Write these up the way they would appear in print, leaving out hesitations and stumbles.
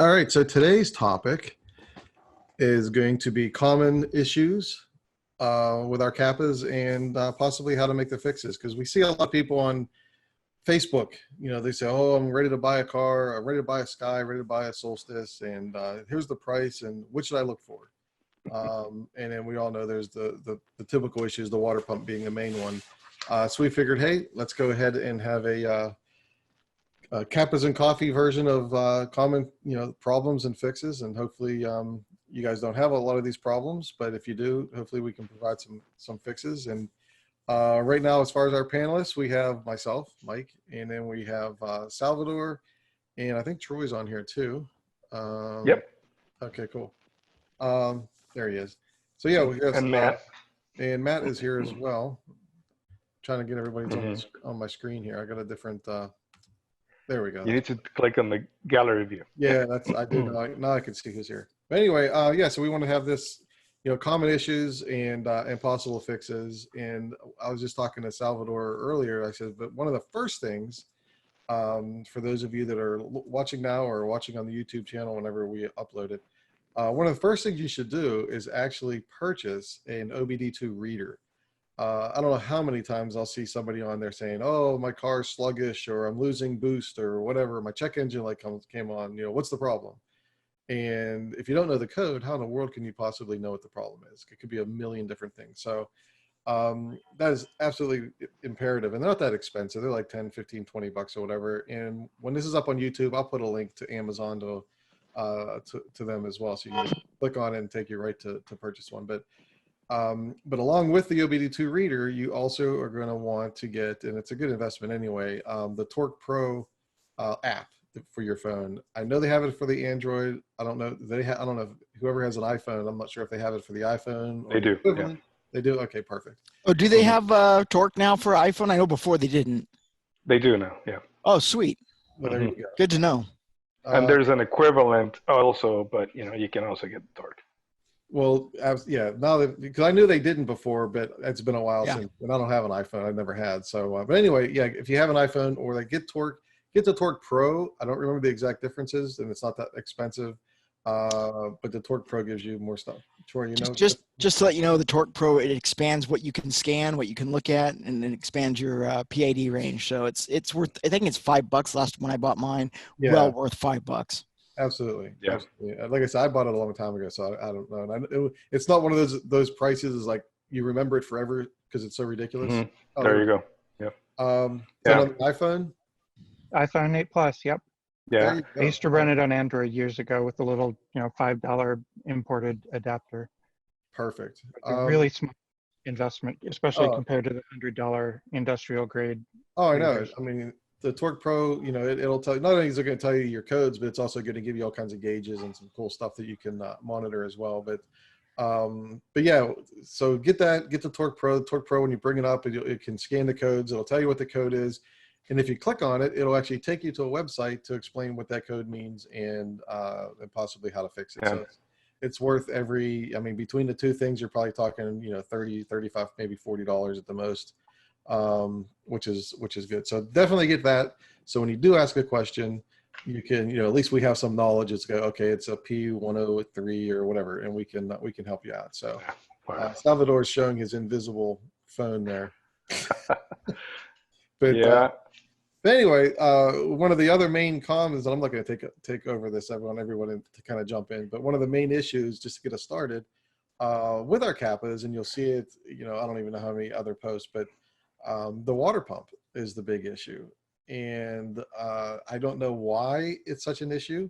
All right, so today's topic is going to be common issues with our Kappas and possibly how to make the fixes. Because we see a lot of people on Facebook, they say, oh, I'm ready to buy a car, I'm ready to buy a Sky, ready to buy a Solstice, and here's the price, and what should I look for? And then we all know there's the typical issues, the water pump being the main one. So we figured, hey, let's go ahead and have a Kappas and Coffee version of common, problems and fixes. And hopefully you guys don't have a lot of these problems, but if you do, hopefully we can provide some fixes. And right now, as far as our panelists, we have myself, Mike, and then we have Salvador, and I think Troy's on here too. Yep. Okay, cool. There he is. So yeah, we got and Matt. And Matt is here as well. Trying to get everybody on my screen here. I got a different. There we go. You need to click on the gallery view. Yeah, I do now. I can see who's here. But anyway, yeah. So we want to have this, common issues and possible fixes. And I was just talking to Salvador earlier. I said, but one of the first things, for those of you that are watching now or watching on the YouTube channel whenever we upload it, one of the first things you should do is actually purchase an OBD2 reader. I don't know how many times I'll see somebody on there saying, oh, my car's sluggish, or I'm losing boost, or whatever, my check engine light came on, what's the problem? And if you don't know the code, how in the world can you possibly know what the problem is? It could be a million different things. So that is absolutely imperative. And they're not that expensive. They're like 10, 15, 20 bucks or whatever. And when this is up on YouTube, I'll put a link to Amazon to them as well. So you can just click on it and take you right to purchase one. But along with the OBD2 reader, you also are going to want to get, and it's a good investment anyway, the Torque Pro app for your phone. I know they have it for the Android. I don't know. I don't know if whoever has an iPhone. I'm not sure if they have it for the iPhone. They do. Yeah. They do. Okay, perfect. Oh, do they have Torque now for iPhone? I know before they didn't. They do now. Yeah. Oh, sweet. Well, there you go. Good to know. And there's an equivalent also, but you can also get Torque. Well, yeah. Now because I knew they didn't before, but it's been a while since, and I don't have an iPhone. I never had. So, but anyway, yeah. If you have an iPhone or they get the Torque Pro. I don't remember the exact differences, and it's not that expensive. But the Torque Pro gives you more stuff. Troy, just to let you know, the Torque Pro, it expands what you can scan, what you can look at, and it expands your PID range. So it's worth. I think it's $5 last when I bought mine. Yeah. Well worth $5. Absolutely. Yeah. Absolutely. Like I said, I bought it a long time ago, so I don't know. And it's not one of those prices is like you remember it forever because it's so ridiculous. Mm-hmm. Oh, there you go. Yep. On the iPhone. iPhone 8 Plus, yep. Yeah. I used to run it on Android years ago with a little, $5 imported adapter. Perfect. A really smart investment, especially compared to the $100 industrial grade. Oh, I know. Readers. I mean, the Torque Pro, it'll tell you, not only is it going to tell you your codes, but it's also going to give you all kinds of gauges and some cool stuff that you can monitor as well. But yeah, so get the Torque Pro. The Torque Pro, when you bring it up, it can scan the codes. It'll tell you what the code is. And if you click on it, it'll actually take you to a website to explain what that code means and possibly how to fix it. Yeah. So it's worth between the two things, you're probably talking, 30, 35, maybe $40 at the most, which is good. So definitely get that. So when you do ask a question, you can, at least we have some knowledge. It's it's a P103 or whatever, and we can help you out. So Salvador is showing his invisible phone there. But yeah. But anyway, one of the other main cons, and I'm not going to take over this, everyone to kind of jump in, but one of the main issues, just to get us started, with our Kappas, and you'll see it, I don't even know how many other posts, but the water pump is the big issue. And I don't know why it's such an issue.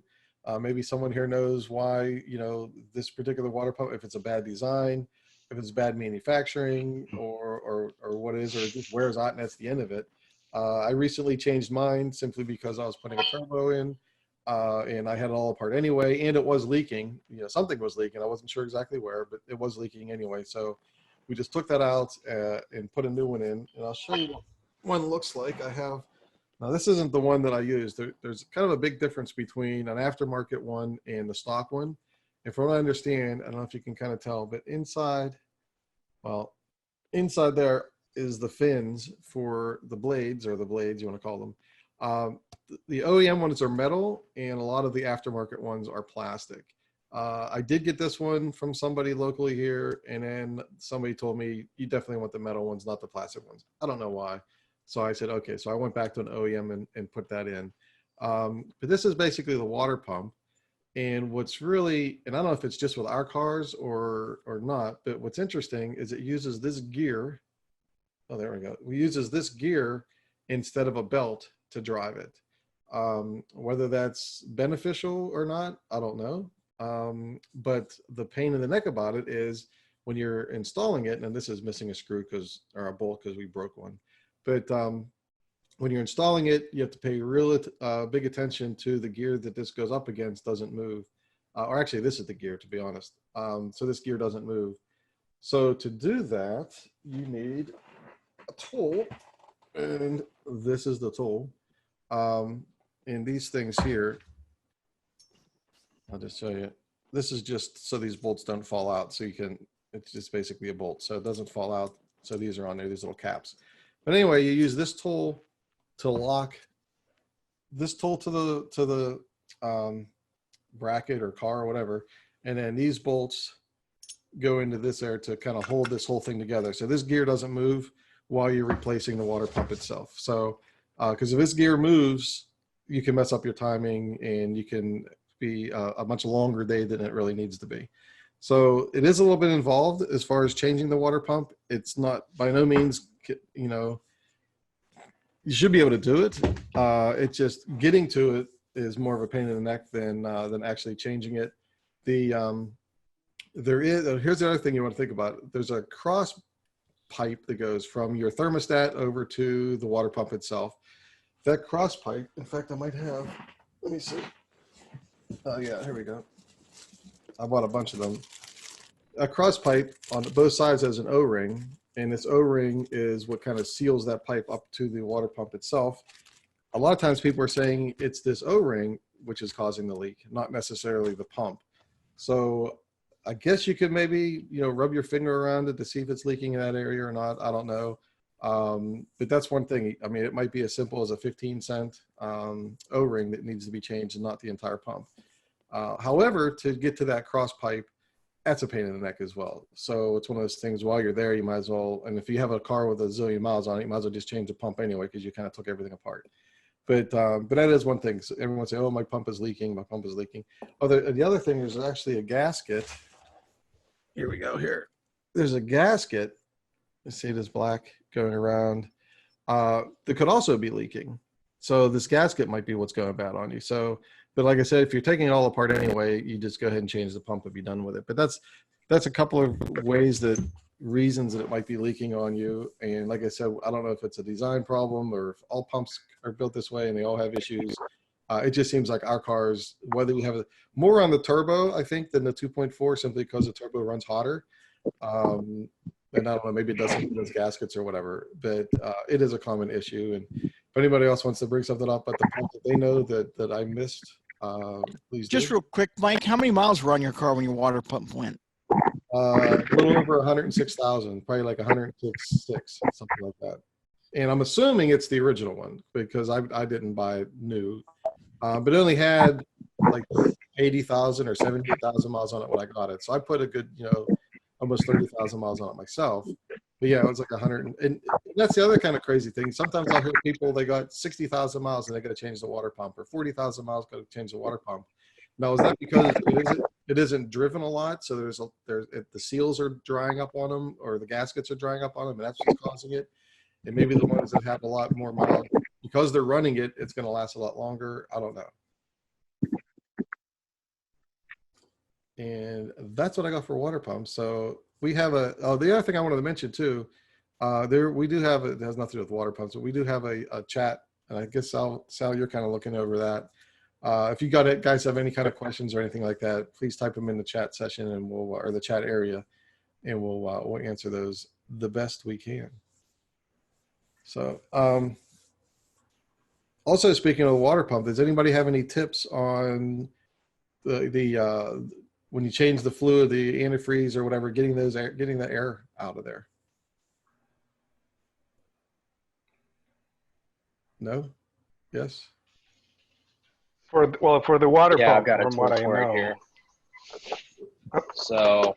Maybe someone here knows why, this particular water pump, if it's a bad design, if it's bad manufacturing, or what it is, or it just wears out and that's the end of it. I recently changed mine simply because I was putting a turbo in, and I had it all apart anyway, and it was leaking. Something was leaking. I wasn't sure exactly where, but it was leaking anyway. So we just took that out and put a new one in, and I'll show you what one looks like. Now this isn't the one that I used. There's kind of a big difference between an aftermarket one and the stock one. And from what I understand, I don't know if you can kind of tell, but inside there is the fins for the blades, or the blades, you want to call them, The OEM ones are metal, and a lot of the aftermarket ones are plastic. I did get this one from somebody locally here, and then somebody told me you definitely want the metal ones, not the plastic ones. I don't know why. So I said, okay. So I went back to an OEM and put that in. But this is basically the water pump. And what's really, and I don't know if it's just with our cars or not, but what's interesting is it uses this gear. Oh, there we go. It uses this gear instead of a belt to drive it. Whether that's beneficial or not, I don't know. But the pain in the neck about it is when you're installing it, and this is missing a screw or a bolt because we broke one. But when you're installing it, you have to pay real big attention to the gear that this goes up against doesn't move. Or actually, this is the gear, to be honest. So this gear doesn't move. So to do that, you need a tool, and this is the tool. And these things here, I'll just show you. This is just so these bolts don't fall out. So it's just basically a bolt. So it doesn't fall out. So these are on there, these little caps. But anyway, you use this tool to lock this tool to the bracket or car or whatever. And then these bolts go into this there to kind of hold this whole thing together. So this gear doesn't move while you're replacing the water pump itself. So, because if this gear moves, you can mess up your timing and you can be a much longer day than it really needs to be. So it is a little bit involved as far as changing the water pump. It's not by no means, you should be able to do it. It's just getting to it is more of a pain in the neck than actually changing it. Here's the other thing you want to think about. There's a cross pipe that goes from your thermostat over to the water pump itself. That cross pipe, in fact, I might have, let me see. Oh yeah, here we go. I bought a bunch of them. A cross pipe on both sides has an O-ring, and this O-ring is what kind of seals that pipe up to the water pump itself. A lot of times people are saying it's this O-ring which is causing the leak, not necessarily the pump. So I guess you could maybe, rub your finger around it to see if it's leaking in that area or not. I don't know. But that's one thing. I mean, it might be as simple as a 15-cent O-ring that needs to be changed and not the entire pump. However, to get to that cross pipe, that's a pain in the neck as well. So it's one of those things, while you're there, you might as well, and if you have a car with a zillion miles on it, you might as well just change the pump anyway, because you kind of took everything apart. But that is one thing. So everyone say, oh, my pump is leaking, my pump is leaking. The other thing is actually a gasket. Here we go here. There's a gasket. You see this black going around that could also be leaking. So this gasket might be what's going bad on you. So, but like I said, if you're taking it all apart anyway, you just go ahead and change the pump and be done with it. But that's a couple of reasons that it might be leaking on you. And like I said, I don't know if it's a design problem or if all pumps are built this way and they all have issues. It just seems like our cars, whether we have more on the turbo, I think, than the 2.4, simply because the turbo runs hotter. And I don't know, maybe it doesn't those gaskets or whatever, but it is a common issue. And if anybody else wants to bring something up at the pump that they know that I missed, please do. Just real quick, Mike, how many miles were on your car when your water pump went? A little over 106,000, probably like 106, something like that. And I'm assuming it's the original one because I didn't buy it new, but it only had like 80,000 or 70,000 miles on it when I got it. So I put a good, almost 30,000 miles on it myself. But yeah, it was like 100. And that's the other kind of crazy thing. Sometimes I hear people, they got 60,000 miles and they got to change the water pump, or 40,000 miles, got to change the water pump. Now, is that because it isn't driven a lot? So the seals are drying up on them, or the gaskets are drying up on them, and that's what's causing it. And maybe the ones that have a lot more miles, because they're running it, it's going to last a lot longer. I don't know. And that's what I got for water pumps. So we have the other thing I wanted to mention too, we do have, it has nothing to do with water pumps, but we do have a chat. And I guess Sal, you're kind of looking over that. If you guys have any kind of questions or anything like that, please type them in the chat session and or the chat area, and we'll answer those the best we can. So, also speaking of the water pump, does anybody have any tips on the when you change the fluid, the antifreeze or whatever, getting the air out of there? No? Yes. For the water Yeah, I've pump, got a from tool what I for it know. here. So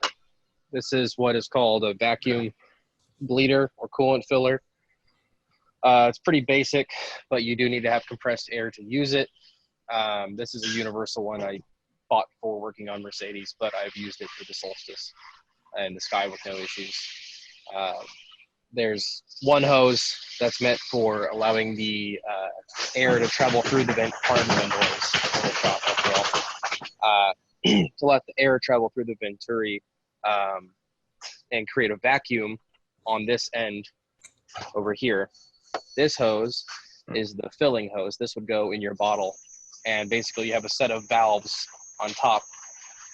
this is what is called a vacuum bleeder or coolant filler. It's pretty basic, but you do need to have compressed air to use it. This is a universal one I bought before working on Mercedes, but I've used it for the Solstice and the Sky with no issues. There's one hose that's meant for allowing the air to travel through the vent, pardon the noise, a little shop as well, to let the air travel through the venturi and create a vacuum on this end over here. This hose is the filling hose. This would go in your bottle, and basically you have a set of valves on top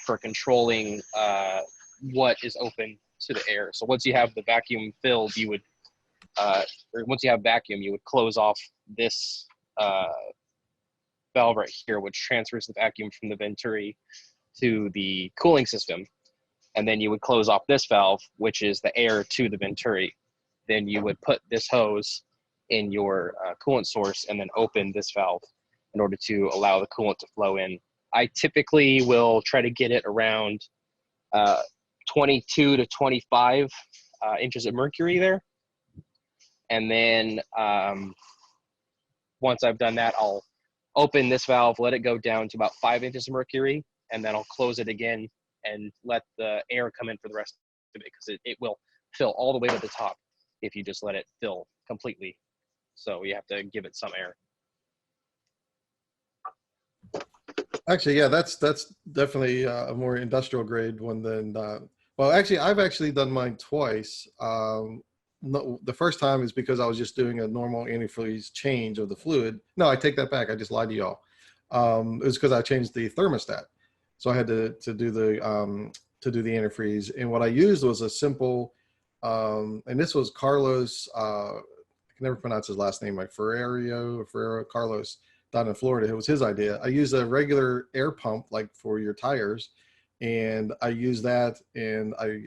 for controlling what is open to the air. So once you have the vacuum filled, you would, or once you have vacuum, you would close off this valve right here, which transfers the vacuum from the venturi to the cooling system. And then you would close off this valve, which is the air to the venturi. Then you would put this hose in your coolant source and then open this valve in order to allow the coolant to flow in. I typically will try to get it around 22 to 25 inches of mercury there. And then once I've done that, I'll open this valve, let it go down to about 5 inches of mercury, and then I'll close it again and let the air come in for the rest of it, because it will fill all the way to the top if you just let it fill completely. So you have to give it some air. Actually, yeah, that's definitely a more industrial grade one than. Well, actually, I've actually done mine twice. No, the first time is because I was just doing a normal antifreeze change of the fluid. No, I take that back. I just lied to y'all. It was because I changed the thermostat, so I had to do the antifreeze. And what I used was a simple, and this was Carlos. I can never pronounce his last name, like Ferrero Carlos, down in Florida. It was his idea. I used a regular air pump, like for your tires, and I used that, and I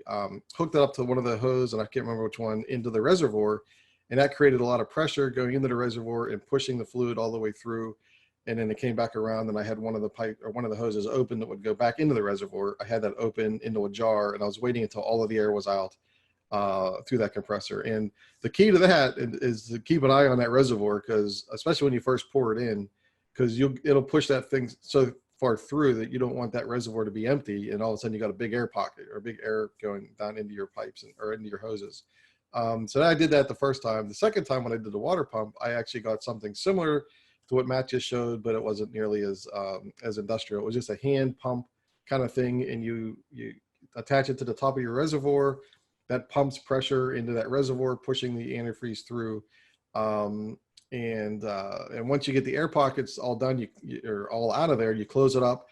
hooked it up to one of the hose, and I can't remember which one, into the reservoir, and that created a lot of pressure going into the reservoir and pushing the fluid all the way through. And then it came back around, and I had one of the hoses open that would go back into the reservoir. I had that open into a jar, and I was waiting until all of the air was out through that compressor. And the key to that is to keep an eye on that reservoir, because especially when you first pour it in, because it'll push that thing so far through that you don't want that reservoir to be empty, and all of a sudden you got a big air pocket or big air going down into your pipes or into your hoses. So I did that the first time. The second time when I did the water pump, I actually got something similar to what Matt just showed, but it wasn't nearly as industrial. It was just a hand pump kind of thing, and you attach it to the top of your reservoir. That pumps pressure into that reservoir, pushing the antifreeze through. And once you get the air pockets all done, you're all out of there, you close it up,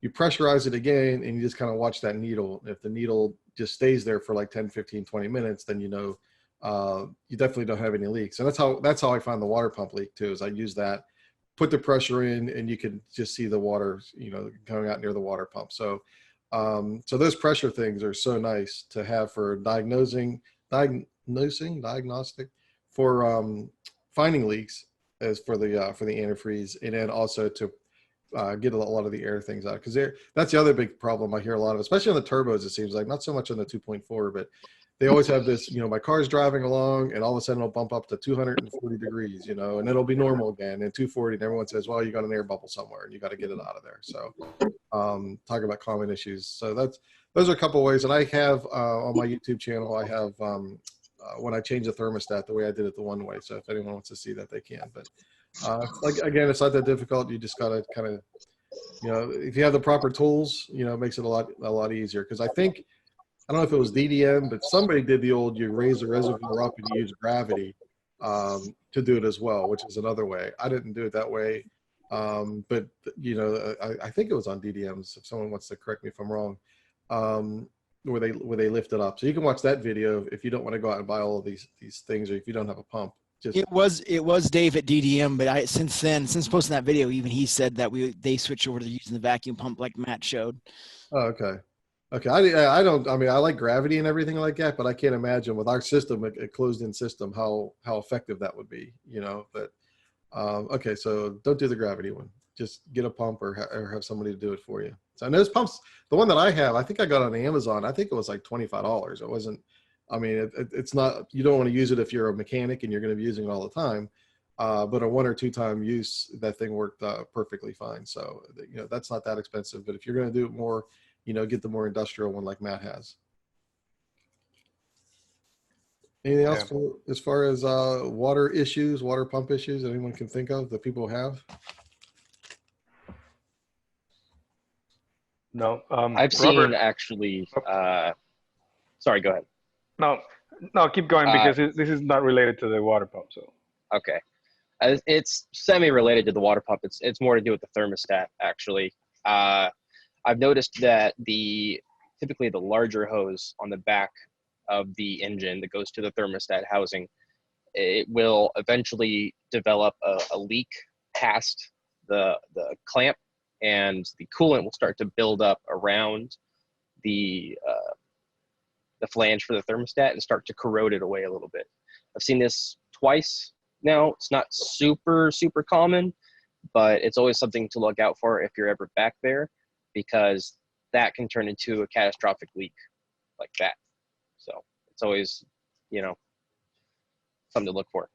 you pressurize it again, and you just kind of watch that needle. If the needle just stays there for like 10, 15, 20 minutes, then you know you definitely don't have any leaks. And that's how I found the water pump leak too, is I use that, put the pressure in, and you can just see the water, coming out near the water pump. So those pressure things are so nice to have for diagnostic for finding leaks, as for the antifreeze, and then also to get a lot of the air things out, because that's the other big problem I hear a lot of, especially on the turbos. It seems like, not so much on the 2.4, but they always have this, my car's driving along, and all of a sudden it'll bump up to 240 degrees, and it'll be normal again, and 240, and everyone says, well, you got an air bubble somewhere and you got to get it out of there. So talk about common issues. So those are a couple of ways. And I have on my YouTube channel, I have when I change the thermostat, the way I did it the one way. So if anyone wants to see that, they can. But like, again, it's not that difficult. You just got to kind of, if you have the proper tools, it makes it a lot easier. Because I don't know if it was DDM, but somebody did the old, you raise the reservoir up and you use gravity to do it as well, which is another way. I didn't do it that way. But I think it was on DDMs, if someone wants to correct me if I'm wrong, where they lift it up. So you can watch that video if you don't want to go out and buy all of these things, or if you don't have a pump. It was Dave at DDM, but since posting that video, even he said that they switched over to using the vacuum pump like Matt showed. Oh, okay. I like gravity and everything like that, but I can't imagine with our system, a closed-in system, how effective that would be, but Okay, so don't do the gravity one. Just get a pump or have somebody to do it for you. So I know those pumps, the one that I have, I think I got on Amazon. I think it was like $25. It wasn't, I mean, it's not, you don't want to use it if you're a mechanic and you're going to be using it all the time. But a 1 or 2 time use, that thing worked perfectly fine. So, that's not that expensive, but if you're going to do it more, get the more industrial one like Matt has. Anything else as far as water issues, water pump issues that anyone can think of that people have? No. I've Robert, seen actually. Sorry, go ahead. No, keep going because this is not related to the water pump. So. Okay. It's semi-related to the water pump. It's more to do with the thermostat, actually. I've noticed that typically the larger hose on the back of the engine that goes to the thermostat housing, it will eventually develop a leak past the clamp, and the coolant will start to build up around the flange for the thermostat and start to corrode it away a little bit. I've seen this twice now. It's not super common, but it's always something to look out for if you're ever back there, because that can turn into a catastrophic leak like that. So it's always, something to look for.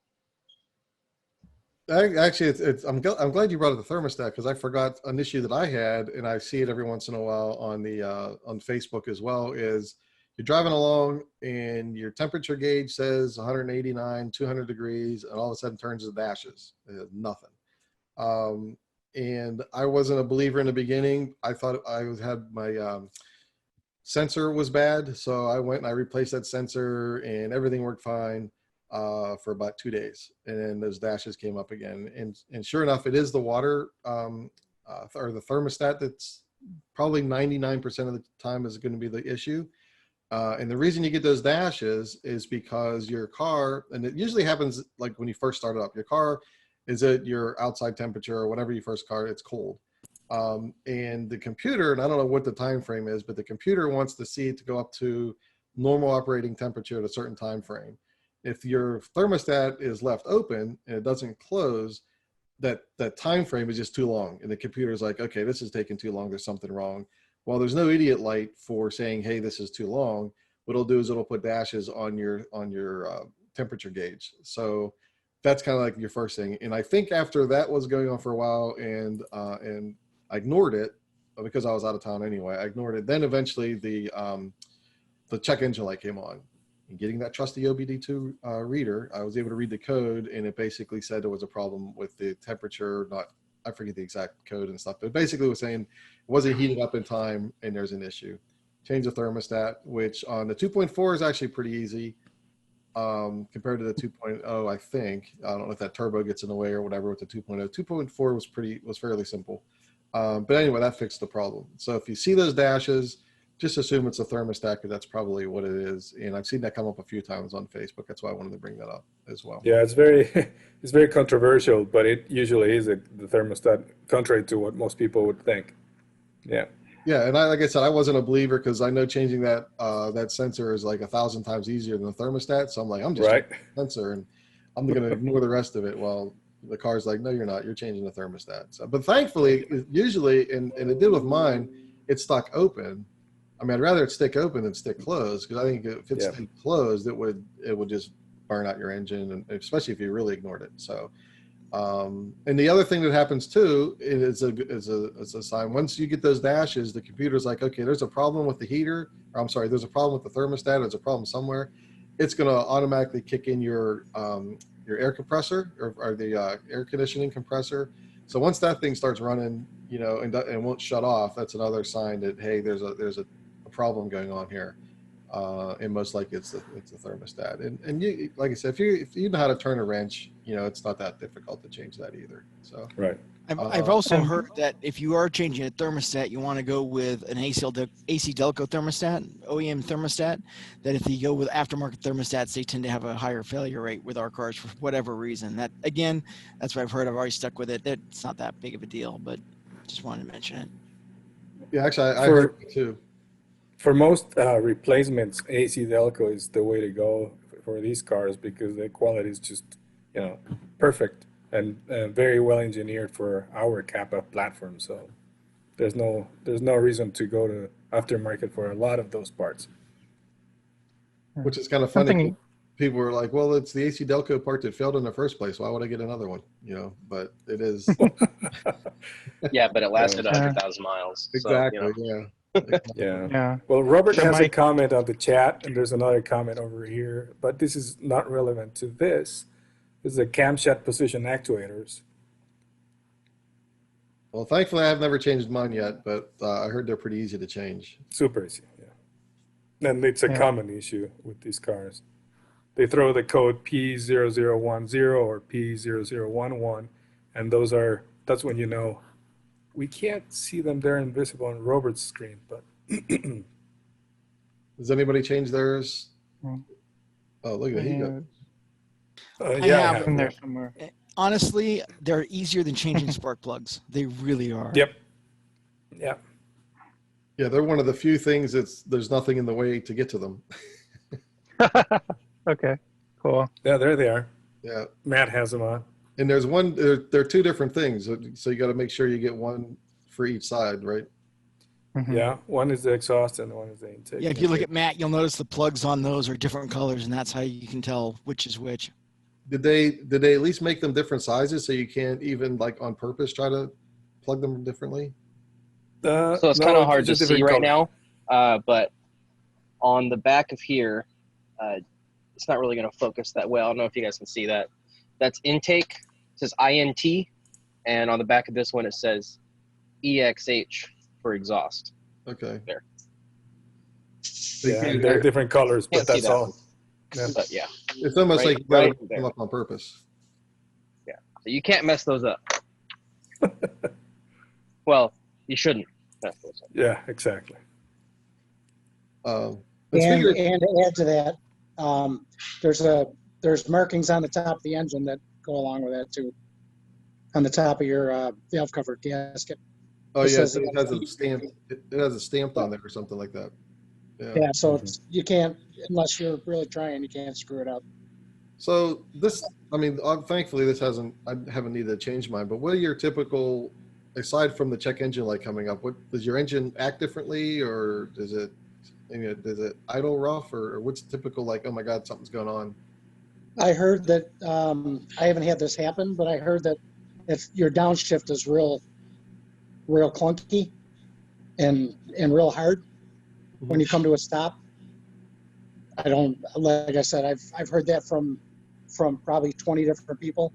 Actually, I'm glad you brought up the thermostat, because I forgot an issue that I had, and I see it every once in a while on Facebook as well. Is you're driving along and your temperature gauge says 189, 200 degrees, and all of a sudden turns to dashes. Nothing. And I wasn't a believer in the beginning. I thought I had my sensor was bad, so I went and I replaced that sensor, and everything worked fine for about 2 days, and then those dashes came up again. And sure enough, it is the water or the thermostat that's probably 99% of the time is going to be the issue. And the reason you get those dashes is because your car, and it usually happens like when you first start it up, your car is at your outside temperature or whatever you first car, it's cold. And the computer, and I don't know what the time frame is, but the computer wants to see it to go up to normal operating temperature at a certain time frame. If your thermostat is left open and it doesn't close, that time frame is just too long. And the computer is like, okay, this is taking too long. There's something wrong. Well, there's no idiot light for saying, hey, this is too long. What it'll do is it'll put dashes on your temperature gauge. So that's kind of like your first thing. And I think after that was going on for a while, and I ignored it because I was out of town anyway. I ignored it. Then eventually the check engine light came on. And getting that trusty OBD2 reader, I was able to read the code, and it basically said there was a problem with the temperature. I forget the exact code and stuff, but basically it was saying it wasn't heating up in time, and there's an issue. Change the thermostat, which on the 2.4 is actually pretty easy compared to the 2.0. I think, I don't know if that turbo gets in the way or whatever with the 2.0. 2.4 was fairly simple. But anyway, that fixed the problem. So if you see those dashes, just assume it's a thermostat, because that's probably what it is. And I've seen that come up a few times on Facebook. That's why I wanted to bring that up as well. Yeah, it's very controversial, but it usually is the thermostat, contrary to what most people would think. Yeah. Yeah, and like I said, I wasn't a believer, because I know changing that sensor is like 1,000 times easier than the thermostat. So I'm like, I'm just changing the sensor, and I'm going to ignore the rest of it. Well, the car's like, no, you're not. You're changing the thermostat. So, but thankfully, usually, and it did with mine, it's stuck open. I mean, I'd rather it stick open than stick closed, because I think if it's stick closed, it would just burn out your engine, and especially if you really ignored it. So, and the other thing that happens too is a sign. Once you get those dashes, the computer's like, okay, there's a problem with the heater, or I'm sorry, there's a problem with the thermostat. There's a problem somewhere. It's going to automatically kick in your air compressor or the air conditioning compressor. So once that thing starts running, and won't shut off, that's another sign that, hey, there's a problem going on here, and most likely it's the thermostat. And you, like I said, if you know how to turn a wrench, it's not that difficult to change that either. So right. I've also heard that if you are changing a thermostat, you want to go with an AC Delco thermostat, OEM thermostat. That if you go with aftermarket thermostats, they tend to have a higher failure rate with our cars for whatever reason. That, again, that's what I've heard. I've already stuck with it. It's not that big of a deal, but just wanted to mention it. Yeah, actually, I heard it too. For most replacements, AC Delco is the way to go for these cars, because the quality is just, perfect. and very well engineered for our Kappa platform. So there's no reason to go to aftermarket for a lot of those parts. Which is kind of funny. Something, People were like, "Well, it's the AC Delco part that failed in the first place. Why would I get another one?" You know, but it is Yeah, but it lasted Yeah. 100,000 miles. exactly, So, you know. yeah. Yeah. yeah. Well, Robert So has a Mike- comment on the chat, and there's another comment over here, but this is not relevant to this. This is the camshaft position actuators. Well, thankfully, I've never changed mine yet, but I heard they're pretty easy to change. Super easy, yeah. And it's a Yeah. common issue with these cars. They throw the code P0010 or P0011, and that's when you know. We can't see them, they're invisible on Robert's screen, but Does anybody change theirs? Hmm. Oh, look at that. He got, yeah, have in there somewhere. Honestly, they're easier than changing spark plugs. They really are. Yep. Yep. yeah, they're one of the few things there's nothing in the way to get to them. Okay, cool. Yeah, there they are. Yeah. Matt has them on. And there's one, there are two different things. So you got to make sure you get one for each side, right? Mhm. Yeah, one is the exhaust and one is the intake. Yeah, if you look at Matt, you'll notice the plugs on those are different colors, and that's how you can tell which is which. Did they at least make them different sizes so you can't even like on purpose try to plug them differently? So it's No, kind of hard to just see different right colors. now. But on the back of here, it's not really going to focus that well. I don't know if you guys can see that. That's intake. It says INT. And on the back of this one, it says EXH for exhaust. Okay. There. So you Yeah, can't- they're different colors, but Can't see that's that. all. Yeah. But yeah, it's almost Right- like you got to right put there. them up on purpose. so you can't mess those up. Well, you shouldn't mess those up. Yeah, exactly. And And, speaking of- and to add to that, there's markings on the top of the engine that go along with that too. On the top of your valve cover gasket. oh it yeah, says it has a stamp. It has a stamped on there or something like that. Yeah. Yeah, so it's, you can't, unless you're really trying, you can't screw it up. So this, I mean, thankfully I haven't needed to change mine. But what are your typical, aside from the check engine light coming up, what does your engine act differently, or does it idle rough, or what's typical? Like, oh my God, something's going on. I heard that, I haven't had this happen, but I heard that if your downshift is real clunky and real hard when you come to a stop. Like I said, I've heard that from probably 20 different people,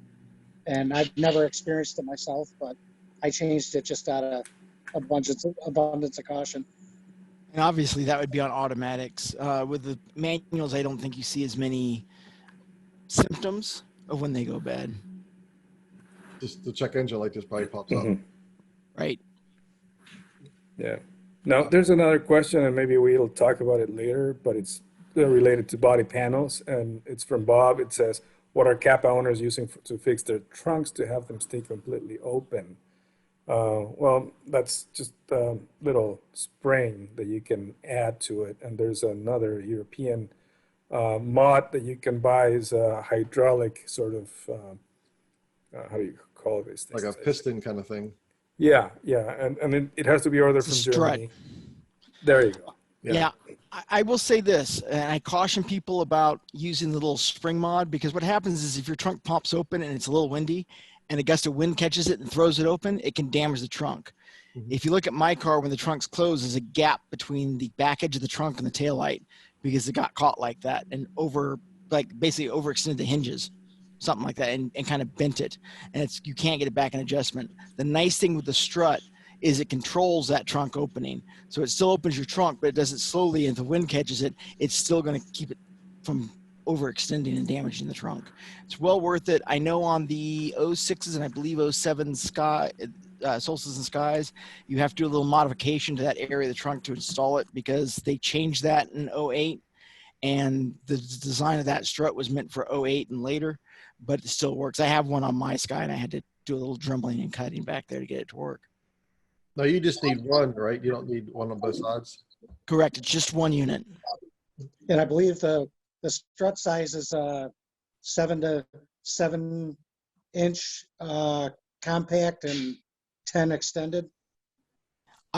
and I've never experienced it myself, but I changed it just out of abundance of caution. And obviously, that would be on automatics. With the manuals, I don't think you see as many symptoms of when they go bad. Just the check engine light just probably pops up. Mhm. Right. Yeah. Now, there's another question, and maybe we'll talk about it later, but it's related to body panels, and it's from Bob. It says, what are Kappa owners using to fix their trunks to have them stay completely open? Well, that's just a little spring that you can add to it, and there's another European mod that you can buy is a hydraulic sort of, how do you call this? Like a piston kind of thing. Yeah, and it has to be ordered It's a from strut. Germany. There you go. Yeah. I will say this, and I caution people about using the little spring mod, because what happens is if your trunk pops open and it's a little windy and a gust of wind catches it and throws it open, it can damage the trunk. Mhm. If you look at my car, when the trunk's closed, there's a gap between the back edge of the trunk and the taillight because it got caught like that and basically overextended the hinges, something like that, and kind of bent it. And you can't get it back in adjustment. The nice thing with the strut is it controls that trunk opening. So it still opens your trunk, but it does it slowly, and if the wind catches it, it's still going to keep it from overextending and damaging the trunk. It's well worth it. I know on the 06s and I believe 07 Solstice and Skies, you have to do a little modification to that area of the trunk to install it because they changed that in 08, and the design of that strut was meant for 08 and later, but it still works. I have one on my Sky, and I had to do a little drumbling and cutting back there to get it to work. No, you just need one, right? You don't need one on both sides. Correct. It's just one unit. And I believe the strut size is 7 to 7 inch compact and 10 extended?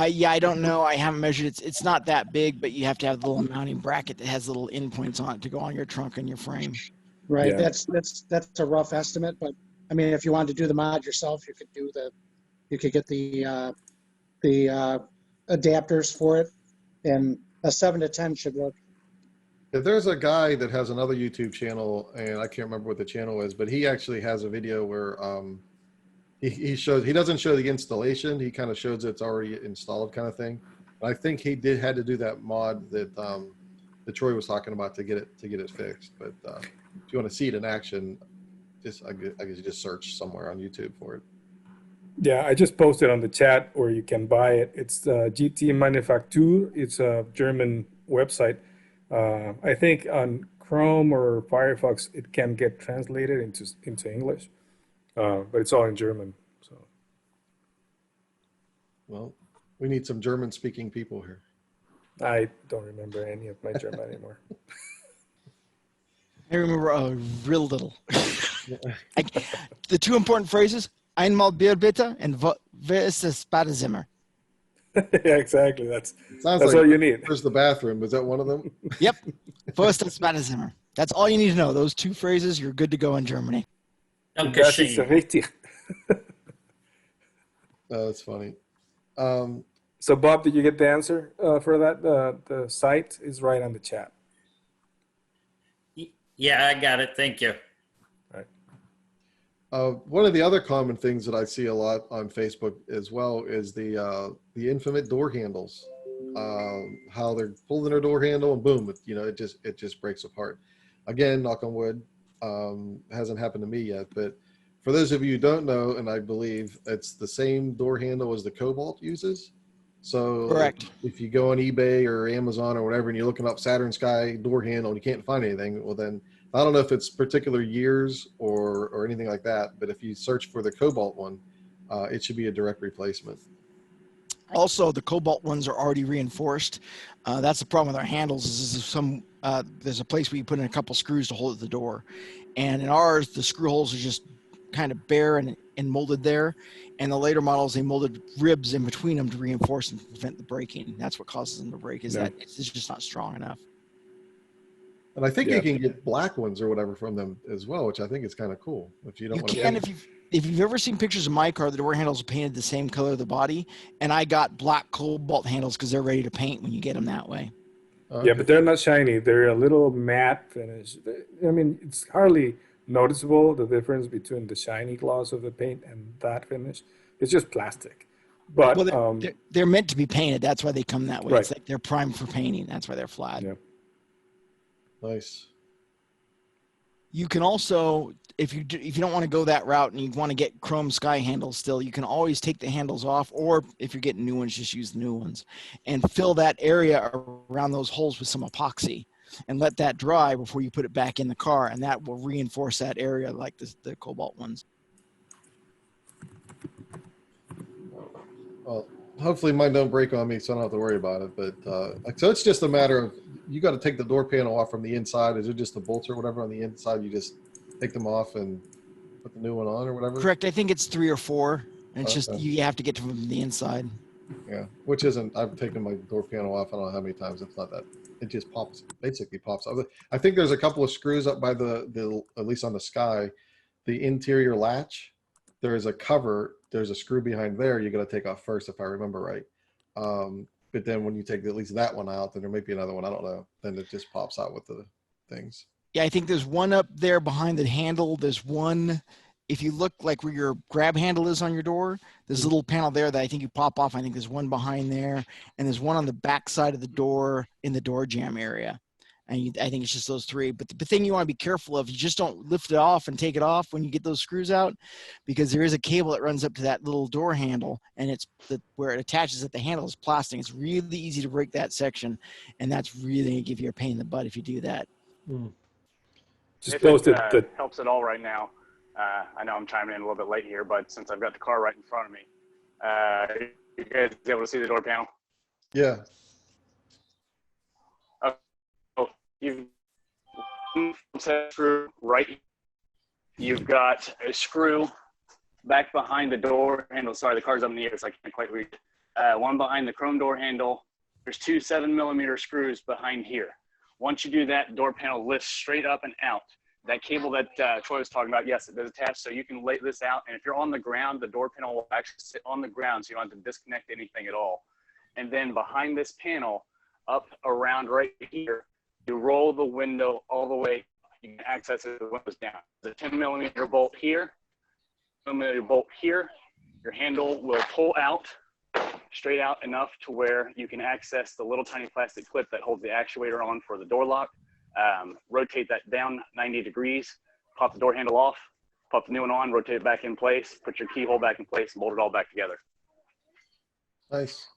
Yeah, I don't know. I haven't measured it. It's not that big, but you have to have the little mounting bracket that has little endpoints on it to go on your trunk and your frame. Right. Yeah. That's a rough estimate, but I mean, if you wanted to do the mod yourself, you could get the adapters for it, and a 7 to 10 should work. There's a guy that has another YouTube channel, and I can't remember what the channel is, but he actually has a video where he doesn't show the installation. He kind of shows it's already installed kind of thing. But I think he had to do that mod that Troy was talking about to get it fixed. But if you want to see it in action, I guess you just search somewhere on YouTube for it. Yeah, I just posted on the chat where you can buy it. It's GT Manufaktur. It's a German website. I think on Chrome or Firefox it can get translated into English, but it's all in German. So, Well, we need some German-speaking people here. I don't remember any of my German anymore. I remember real little. The two important phrases, einmal Bier bitte and wer ist das Badezimmer? Yeah, exactly. That's Sounds all you need. Where's the bathroom? Is that one of them? Yep. Wo ist das Badezimmer? That's all you need to know. Those two phrases, you're good to go in Germany. Das ist richtig. That's funny. So, Bob, did you get the answer for that? The site is right on the chat. Yeah, I got it. Thank you. One of the other common things that I see a lot on Facebook as well is the infinite door handles. How they're pulling their door handle and boom, it just breaks apart. Again, knock on wood, hasn't happened to me yet. But for those of you who don't know, and I believe it's the same door handle as the Cobalt uses. So Correct. if you go on eBay or Amazon or whatever, and you're looking up Saturn Sky door handle and you can't find anything, well then, I don't know if it's particular years or anything like that, but if you search for the Cobalt one, it should be a direct replacement. Also, the Cobalt ones are already reinforced. That's the problem with our handles is there's a place where you put in a couple screws to hold the door. And in ours, the screw holes are just kind of bare and molded there. And the later models, they molded ribs in between them to reinforce and prevent the breaking. That's what causes them to break, that it's just not strong enough. And I think you can get black ones or whatever from them as well, which I think is kind of cool. If you don't want to. If you've ever seen pictures of my car, the door handles are painted the same color of the body, and I got black Cobalt handles because they're ready to paint when you get them that way. Okay. Yeah, but they're not shiny. They're a little matte finish. I mean, it's hardly noticeable the difference between the shiny gloss of the paint and that finish. It's just plastic. But well, they're meant to be painted. That's why they come that way. Right. It's like they're primed for painting. That's why they're flat. Yeah. Nice. You can also, if you don't want to go that route and you want to get chrome sky handles still, you can always take the handles off, or if you're getting new ones, just use the new ones and fill that area around those holes with some epoxy and let that dry before you put it back in the car, and that will reinforce that area like the Cobalt ones. Well, hopefully mine don't break on me, so I don't have to worry about it. But so it's just a matter of, you got to take the door panel off from the inside. Is it just the bolts or whatever on the inside? You just take them off and put the new one on or whatever? Correct. I think it's 3 or 4. And it's Okay. just, you have to get to from the inside. Yeah, which isn't, I've taken my door panel off, I don't know how many times. It's not that, it just basically pops out. I think there's a couple of screws up by the at least on the Sky, the interior latch. There is a cover, there's a screw behind there you got to take off first, if I remember right. But then when you take at least that one out, then there might be another one, I don't know. Then it just pops out with the things. Yeah, I think there's one up there behind the handle. There's one, if you look like where your grab handle is on your door, there's a little panel there that I think you pop off. I think there's one behind there, and there's one on the back side of the door in the door jamb area. And I think it's just those 3. But the thing you want to be careful of, you just don't lift it off and take it off when you get those screws out, because there is a cable that runs up to that little door handle, and it's where it attaches at the handle is plastic. It's really easy to break that section, and that's really going to give you a pain in the butt if you do that. just posted it helps at all right now. I know I'm chiming in a little bit late here, but since I've got the car right in front of me, you guys able to see the door panel? Yeah. Oh, you've set through right you've got a screw back behind the door handle. Sorry, the car's up in the air, so I can't quite read. One behind the chrome door handle. There's two 7mm screws behind here. Once you do that, the door panel lifts straight up and out. That cable that Troy was talking about, yes, it does attach, so you can lay this out. And if you're on the ground, the door panel will actually sit on the ground, so you don't have to disconnect anything at all. And then behind this panel, up around right here, you roll the window all the way. You can access it, the windows down. There's a 10mm bolt here, 10mm bolt here. Your handle will pull out straight out enough to where you can access the little tiny plastic clip that holds the actuator on for the door lock. Rotate that down 90 degrees, pop the door handle off, pop the new one on, rotate it back in place, put your keyhole back in place, and bolt it all back together. Nice.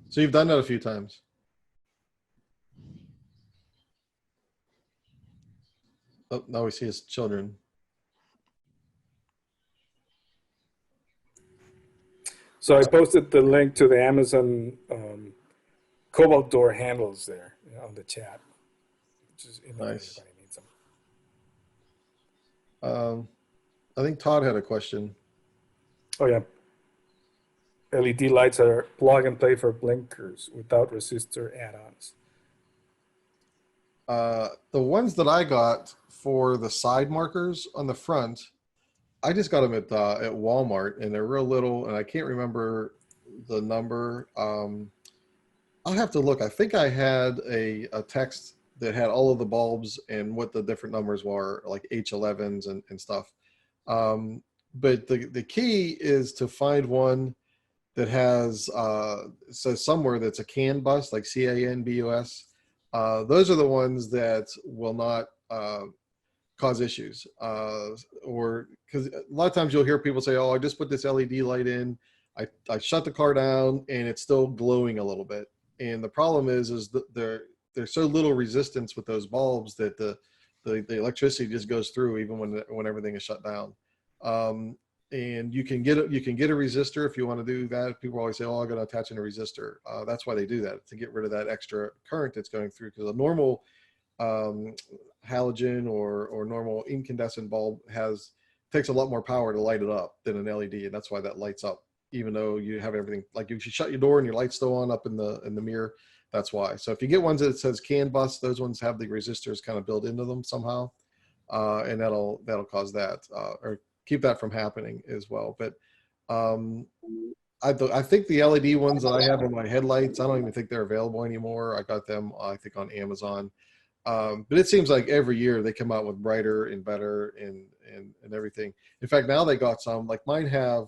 So you've done that a few times. Oh, now we see his children. So I posted the link to the Amazon cobalt door handles there on the chat. Which is Nice. Everybody needs them. I think Todd had a question. Oh yeah. LED lights are plug and play for blinkers without resistor add-ons. The ones that I got for the side markers on the front, I just got them at Walmart, and they're real little, and I can't remember the number. I'll have to look. I think I had a text that had all of the bulbs and what the different numbers were, like H11s and stuff. But the key is to find one that has says somewhere that's a CAN bus, like CANBUS. Those are the ones that will not cause issues, or because a lot of times you'll hear people say, "Oh, I just put this LED light in, I shut the car down, and it's still glowing a little bit." And the problem is that there's so little resistance with those bulbs that the electricity just goes through even when everything is shut down. And you can get a resistor if you want to do that. People always say, "Oh, I got to attach in a resistor." That's why they do that, to get rid of that extra current that's going through. Because a normal halogen or normal incandescent bulb takes a lot more power to light it up than an LED, and that's why that lights up. Even though you have everything, like if you shut your door and your light's still on up in the mirror, that's why. So if you get ones that says CAN bus, those ones have the resistors kind of built into them somehow, and that'll cause that or keep that from happening as well. But I think the LED ones that I have in my headlights, I don't even think they're available anymore. I got them, I think, on Amazon. But it seems like every year they come out with brighter and better and everything. In fact, now they got some, like mine have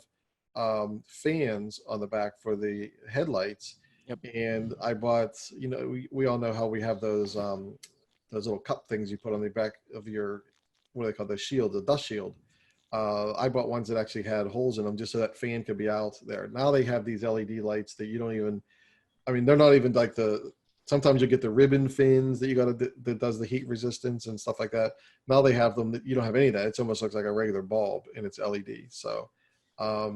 fans on the back for the headlights. Yep. And I bought, we all know how we have those little cup things you put on the back of your, what do they call the shield, the dust shield. I bought ones that actually had holes in them just so that fan could be out there. Now they have these LED lights that you don't even, they're not even like sometimes you get the ribbon fins that you got that does the heat resistance and stuff like that. Now they have them that you don't have any of that. It almost looks like a regular bulb and it's LED. So I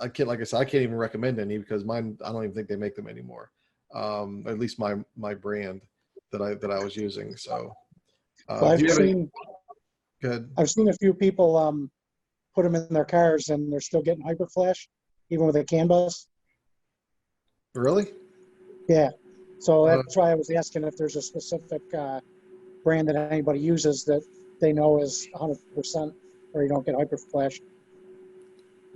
can't even recommend any because mine, I don't even think they make them anymore. At least my brand that I was using. So I've seen a few people put them in their cars and they're still getting hyper flash, even with a CAN bus. Really? Yeah. So that's why I was asking if there's a specific brand that anybody uses that they know is 100% or you don't get hyper flash.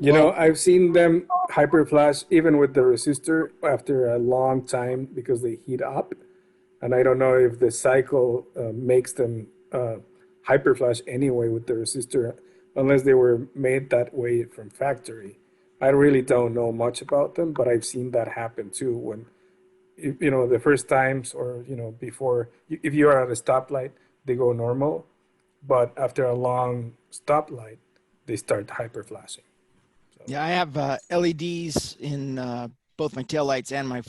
I've seen them hyper flash even with the resistor after a long time because they heat up. And I don't know if the cycle makes them hyper flash anyway with the resistor, unless they were made that way from factory. I really don't know much about them, but I've seen that happen too when, the first times or, before, if you are at a stoplight, they go normal, but after a long stoplight, they start hyper flashing. So. Yeah, I have LEDs in both my taillights and my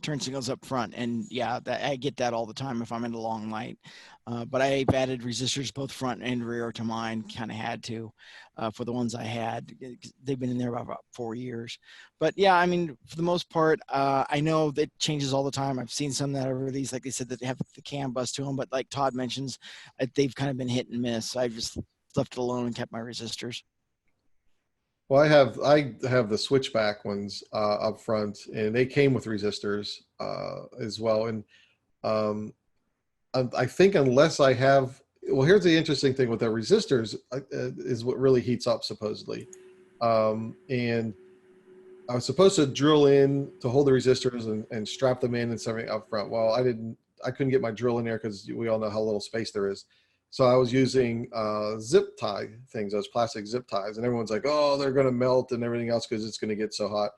turn signals up front. And yeah, I get that all the time if I'm in a long light. But I've added resistors both front and rear to mine, kind of had to, for the ones I had. They've been in there about 4 years. But yeah, I mean, for the most part, I know that changes all the time. I've seen some that are released, like they said, that they have the CAN bus to them, but like Todd mentions, they've kind of been hit and miss. I've just left it alone and kept my resistors. Well, I have the switchback ones up front, and they came with resistors as well. And I think unless I have, well, here's the interesting thing with the resistors is what really heats up supposedly. And I was supposed to drill in to hold the resistors and strap them in and everything up front. Well, I couldn't get my drill in there because we all know how little space there is. So I was using zip tie things, those plastic zip ties, and everyone's like, "Oh, they're going to melt and everything else because it's going to get so hot."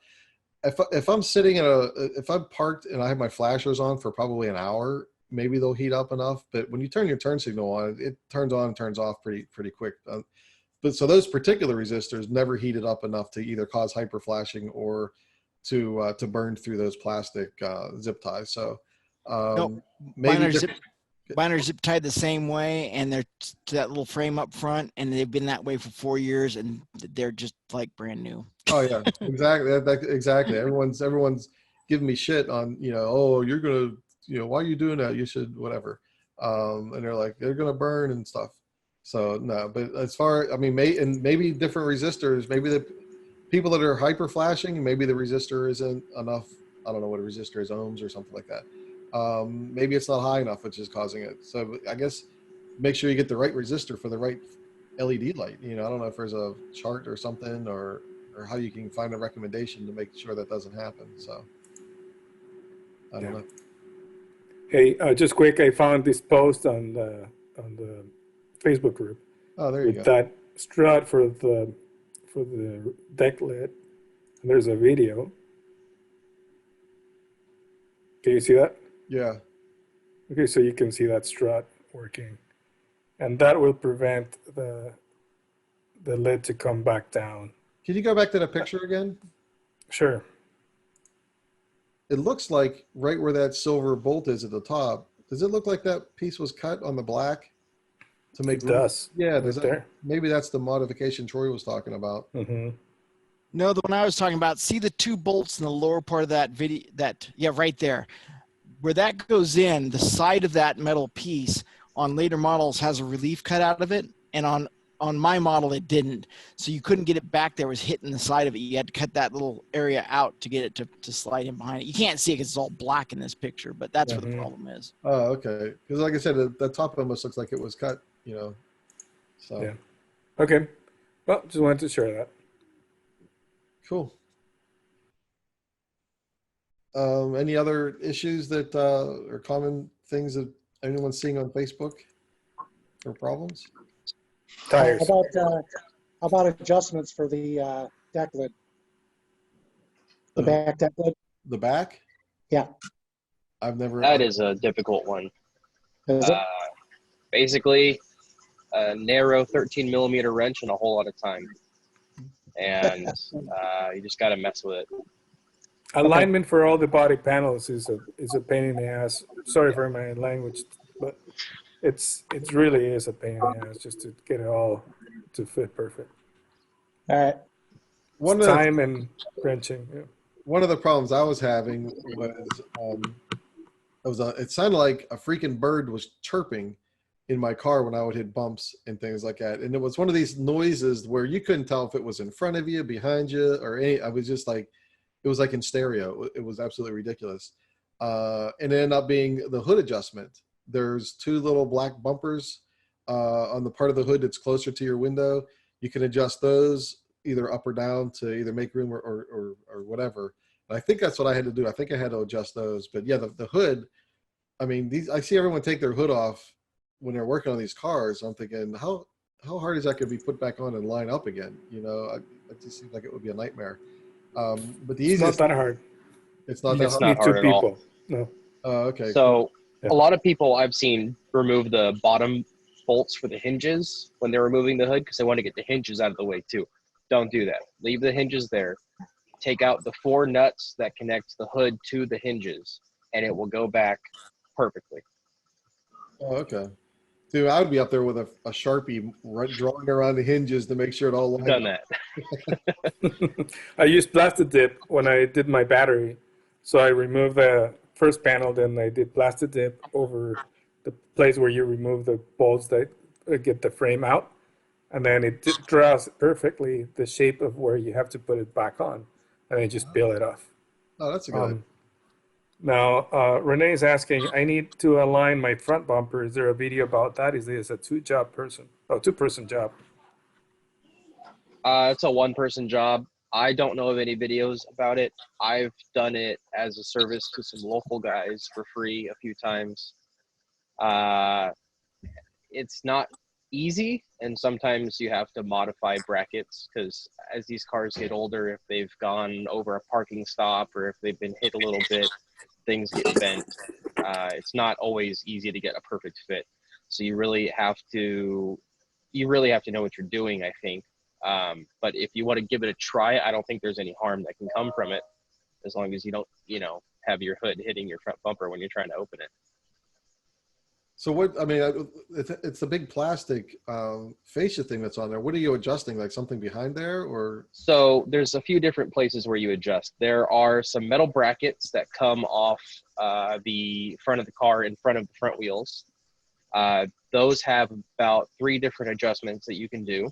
If I'm sitting if I'm parked and I have my flashers on for probably an hour, maybe they'll heat up enough. But when you turn your turn signal on, it turns on and turns off pretty quick. But so those particular resistors never heated up enough to either cause hyper flashing or to burn through those plastic zip ties. So Nope. maybe Mine are zip tied the same way, and they're to that little frame up front, and they've been that way for 4 years, and they're just like brand new. Oh yeah, exactly. Exactly. Everyone's giving me shit on, oh, you're gonna, why are you doing that? You should whatever. And they're like, they're gonna burn and stuff. So no, but as far, I mean, maybe different resistors, maybe the people that are hyper flashing, maybe the resistor isn't enough. I don't know what a resistor is, ohms or something like that. Maybe it's not high enough, which is causing it. So I guess make sure you get the right resistor for the right LED light. I don't know if there's a chart or something or how you can find a recommendation to make sure that doesn't happen. So I don't know. Hey, just quick, I found this post on the Facebook group. Oh, there you with go. That strut for the deck lid. And there's a video. Can you see that? Yeah. Okay, so you can see that strut working, and that will prevent the lid to come back down. Can you go back to the picture again? Sure. It looks like right where that silver bolt is at the top. Does it look like that piece was cut on the black to make It does. Yeah, right there. Maybe that's the modification Troy was talking about. Mm-hmm. No, the one I was talking about, see the 2 bolts in the lower part of that video, right there. Where that goes in, the side of that metal piece on later models has a relief cut out of it, and on my model it didn't. So you couldn't get it back there. It was hitting the side of it. You had to cut that little area out to get it to slide in behind it. You can't see it because it's all black in this picture, but that's where the problem is. Oh, okay. Because like I said, the top almost looks like it was cut, So Yeah. Okay. Well, just wanted to share that. Cool. Any other issues that are common things that anyone's seeing on Facebook or problems? Tires. How about adjustments for the deck lid? The back deck lid? The back? Yeah. I've never. That is a difficult one. Is it? Basically, a narrow 13 millimeter wrench and a whole lot of time. And you just got to mess with it. Alignment for all the body panels is a pain in the ass. Sorry for my language, but it really is a pain in the ass just to get it all to fit perfect. All right. Time and wrenching. Yeah. One of the problems I was having was it sounded like a freaking bird was chirping in my car when I would hit bumps and things like that. And it was one of these noises where you couldn't tell if it was in front of you, behind you, or I was just like, it was like in stereo. It was absolutely ridiculous. And it ended up being the hood adjustment. There's 2 little black bumpers on the part of the hood that's closer to your window. You can adjust those either up or down to either make room or whatever. And I think that's what I had to do. I think I had to adjust those. But yeah, the hood, I mean, I see everyone take their hood off when they're working on these cars. I'm thinking, how hard is that going to be put back on and line up again? It just seems like it would be a nightmare. But the easiest. It's not that hard. It's not that hard. not hard at all. No. Okay. So a lot of people I've seen remove the bottom bolts for the hinges when they're removing the hood because they want to get the hinges out of the way too. Don't do that. Leave the hinges there. take out the 4 nuts that connect the hood to the hinges, and it will go back perfectly. Oh, okay. Dude, I would be up there with a Sharpie drawing around the hinges to make sure it all I've lined done up. that. I used plastic dip when I did my battery. So I removed the first panel, then I did plastic dip over the place where you remove the bolts that get the frame out. And then it draws perfectly the shape of where you have to put it back on. And then just peel it off. Oh, that's a good idea. Now, Renee is asking, I need to align my front bumper. Is there a video about that? Is this a two-person job? It's a 1-person job. I don't know of any videos about it. I've done it as a service to some local guys for free a few times. It's not easy, and sometimes you have to modify brackets because as these cars get older, if they've gone over a parking stop or if they've been hit a little bit, things get bent. It's not always easy to get a perfect fit. So you really have to know what you're doing, I think. But if you want to give it a try, I don't think there's any harm that can come from it, as long as you don't, have your hood hitting your front bumper when you're trying to open it. So it's a big plastic fascia thing that's on there. What are you adjusting? Like something behind there, or? So there's a few different places where you adjust. There are some metal brackets that come off the front of the car in front of the front wheels. Those have about 3 different adjustments that you can do.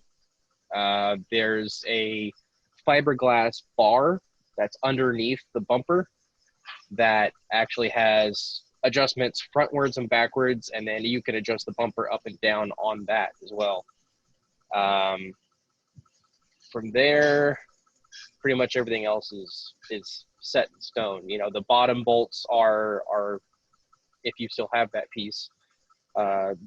There's a fiberglass bar that's underneath the bumper that actually has adjustments frontwards and backwards, and then you can adjust the bumper up and down on that as well. From there, pretty much everything else is set in stone. The bottom bolts are if you still have that piece,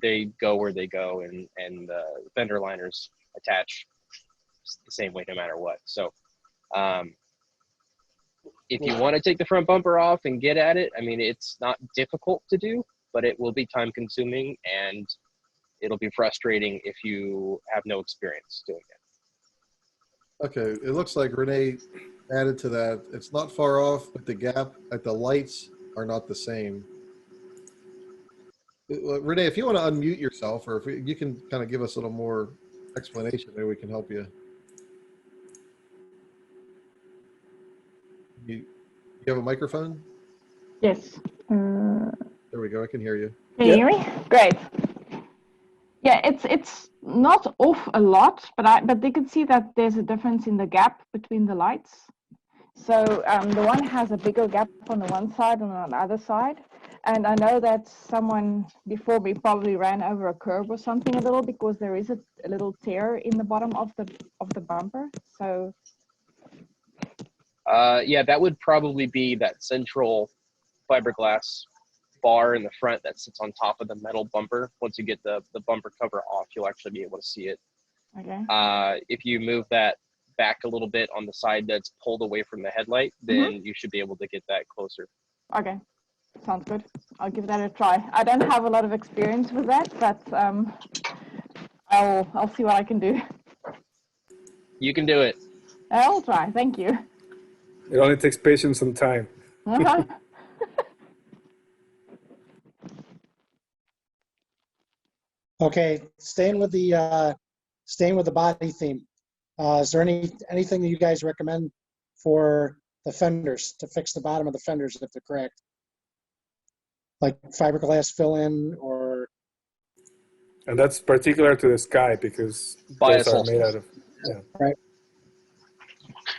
they go where they go, and the fender liners attach the same way no matter what. So if you want to take the front bumper off and get at it, it's not difficult to do, but it will be time consuming and it'll be frustrating if you have no experience doing it. Okay, it looks like Renee added to that. It's not far off, but the gap at the lights are not the same. Renee, if you want to unmute yourself, or if you can kind of give us a little more explanation, maybe we can help you. You have a microphone? Yes. There we go. I can hear you. Can you hear me? Great. Yeah, it's not off a lot, but they can see that there's a difference in the gap between the lights. So the one has a bigger gap on the one side and on the other side. And I know that someone before me probably ran over a curb or something a little, because there is a little tear in the bottom of the bumper. So yeah, that would probably be that central fiberglass bar in the front that sits on top of the metal bumper. Once you get the bumper cover off, you'll actually be able to see it. Okay. If you move that back a little bit on the side that's pulled away from the headlight, then you should be able to get that closer. Okay, sounds good. I'll give that a try. I don't have a lot of experience with that, but I'll see what I can do. You can do it. I'll try. Thank you. It only takes patience and time. Okay, staying with the body theme. Is there anything that you guys recommend for the fenders to fix the bottom of the fenders if they're cracked? Like fiberglass fill-in or? And that's particular to the Sky because those are made out of. Yeah. Right.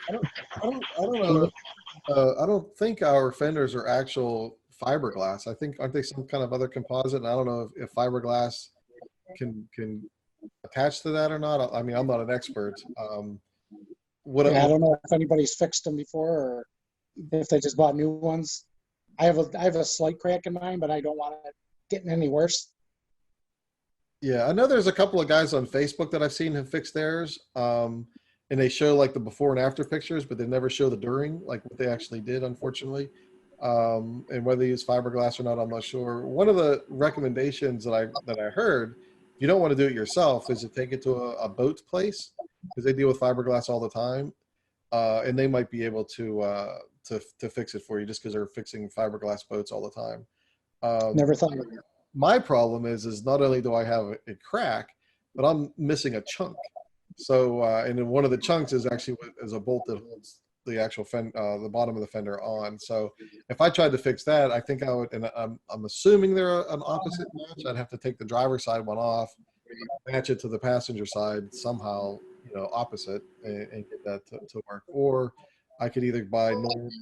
I don't know. I don't think our fenders are actual fiberglass. I think, aren't they some kind of other composite? And I don't know if fiberglass can attach to that or not. I'm not an expert. I don't know if anybody's fixed them before or if they just bought new ones. I have a slight crack in mine, but I don't want it getting any worse. Yeah, I know there's a couple of guys on Facebook that I've seen have fixed theirs. And they show like the before and after pictures, but they never show the during, like what they actually did, unfortunately. And whether they use fiberglass or not, I'm not sure. One of the recommendations that I heard, if you don't want to do it yourself, is to take it to a boat place, because they deal with fiberglass all the time. and they might be able to fix it for you just because they're fixing fiberglass boats all the time. Never thought of it. My problem is not only do I have a crack, but I'm missing a chunk. So, and then one of the chunks is actually is a bolt that holds the actual the bottom of the fender on. So if I tried to fix that, I think I would, and I'm assuming they're an opposite match. I'd have to take the driver's side one off, match it to the passenger side somehow, opposite, and get that to work. Or I could either buy norms,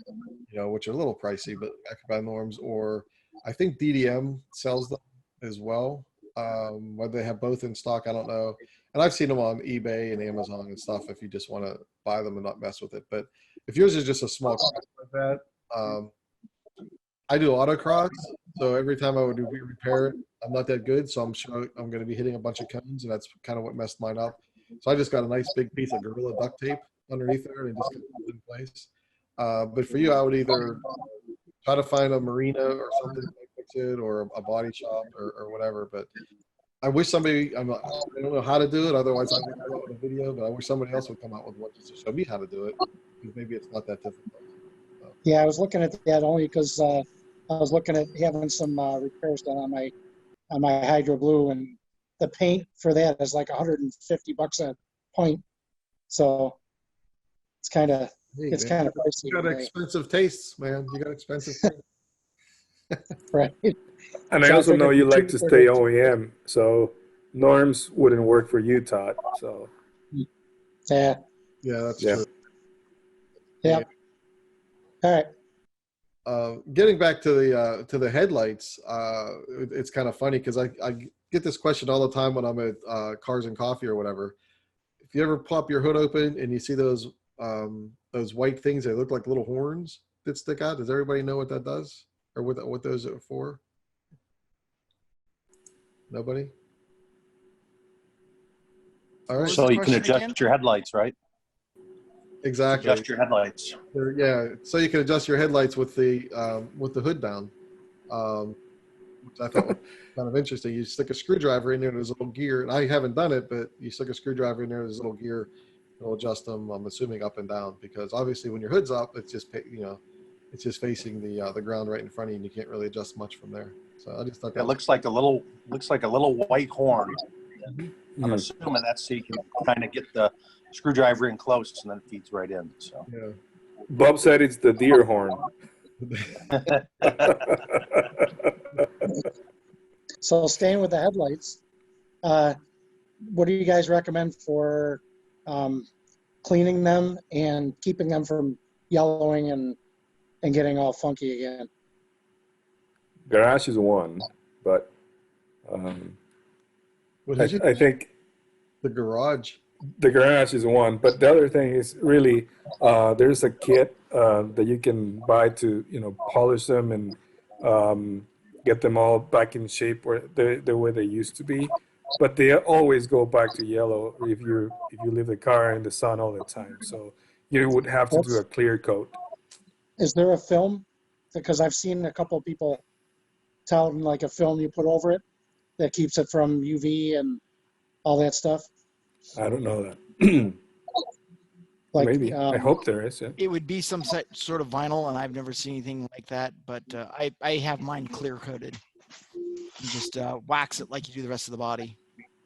which are a little pricey, but I could buy norms, or I think DDM sells them as well. Whether they have both in stock, I don't know. And I've seen them on eBay and Amazon and stuff if you just want to buy them and not mess with it. But if yours is just a small crack like that, I do autocross. So every time I would repair it, I'm not that good. So I'm sure I'm going to be hitting a bunch of cones, and that's kind of what messed mine up. So I just got a nice big piece of Gorilla duct tape underneath there and just put it in place. But for you, I would either try to find a marina or something to fix it, or a body shop or whatever. But I wish somebody, I don't know how to do it. Otherwise, I would come out with a video, but I wish somebody else would come out with one just to show me how to do it. Because maybe it's not that difficult. So. Yeah, I was looking at that only because I was looking at having some repairs done on my Hydro Blue, and the paint for that is like $150 a point. So it's kind of kind of pricey. You got expensive tastes, man. You got expensive tastes. Right. And I also know you like to stay OEM, so norms wouldn't work for you, Todd. So yeah, that's true. Yeah. All right. Getting back to the headlights, it's kind of funny because I get this question all the time when I'm at Cars and Coffee or whatever. If you ever pop your hood open and you see those white things that look like little horns that stick out, does everybody know what that does or what those are for? Nobody? All right. So you can adjust your headlights, right? Exactly. Adjust your headlights. Yeah. So you can adjust your headlights with the hood down, which I thought was kind of interesting. You stick a screwdriver in there, and there's a little gear. And I haven't done it, but you stick a screwdriver in there, there's a little gear. It'll adjust them. I'm assuming up and down, because obviously when your hood's up, it's just it's just facing the ground right in front of you, and you can't really adjust much from there. So I just thought it looks like a little white horn. I'm assuming that's so you can kind of get the screwdriver in close, and then it feeds right in. So yeah. Bob said it's the deer horn. So staying with the headlights, what do you guys recommend for cleaning them and keeping them from yellowing and getting all funky again? Garage is one, but I think the garage. The garage is one, but the other thing is really there's a kit that you can buy to polish them and get them all back in shape where the way they used to be. But they always go back to yellow if you leave the car in the sun all the time. So you would have to do a clear coat. Is there a film? Because I've seen a couple of people touting like a film you put over it that keeps it from UV and all that stuff. I don't know that. Like, maybe. I hope there is. Yeah. It would be some sort of vinyl, and I've never seen anything like that. But I have mine clear coated. You just wax it like you do the rest of the body.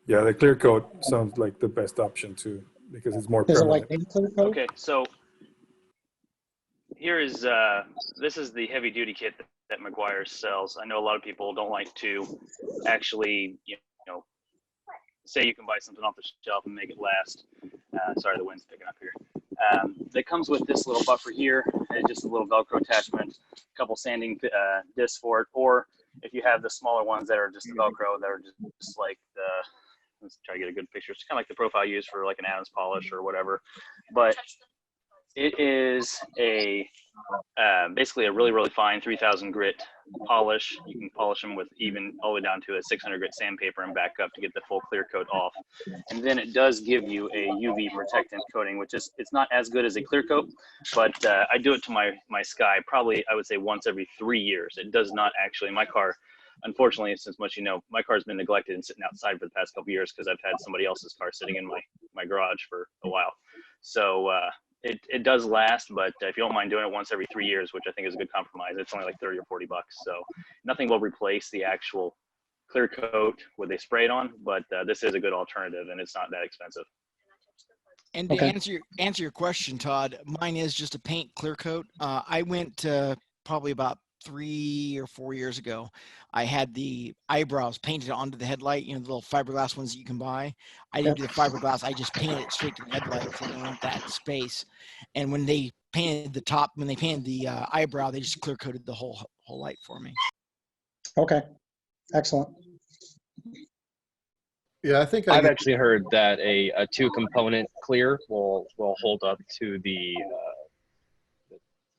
Yeah, the clear coat sounds like the best option too, because it's more permanent. Okay, so here is this is the heavy duty kit that Meguiar's sells. I know a lot of people don't like to actually say you can buy something off the shelf and make it last. Sorry, the wind's picking up here. That comes with this little buffer here, and just a little Velcro attachment, a couple sanding discs for it, or if you have the smaller ones that are just the Velcro, that are just like the, let's try to get a good picture. It's kind of like the profile used for like an Adams polish or whatever. But it is a basically a really, really fine 3000 grit polish. You can polish them with even all the way down to a 600 grit sandpaper and back up to get the full clear coat off. And then it does give you a UV protectant coating, which is, it's not as good as a clear coat, but I do it to my Sky probably, I would say, once every 3 years. It does not actually, my car, unfortunately, since much my car's been neglected and sitting outside for the past couple of years because I've had somebody else's car sitting in my garage for a while. So it does last, but if you don't mind doing it once every 3 years, which I think is a good compromise, it's only like 30 or 40 bucks. So nothing will replace the actual clear coat where they spray it on, but this is a good alternative and it's not that expensive. And to answer your question, Todd, mine is just a paint clear coat. I went probably about 3 or 4 years ago. I had the eyebrows painted onto the headlight, you know, the little fiberglass ones that you can buy. I didn't do the fiberglass. I just painted it straight to the headlights. I didn't want that space. And when they painted the top, when they painted the eyebrow, they just clear coated the whole light for me. Okay, excellent. Yeah, I think I've actually heard that a 2-component clear will hold up to the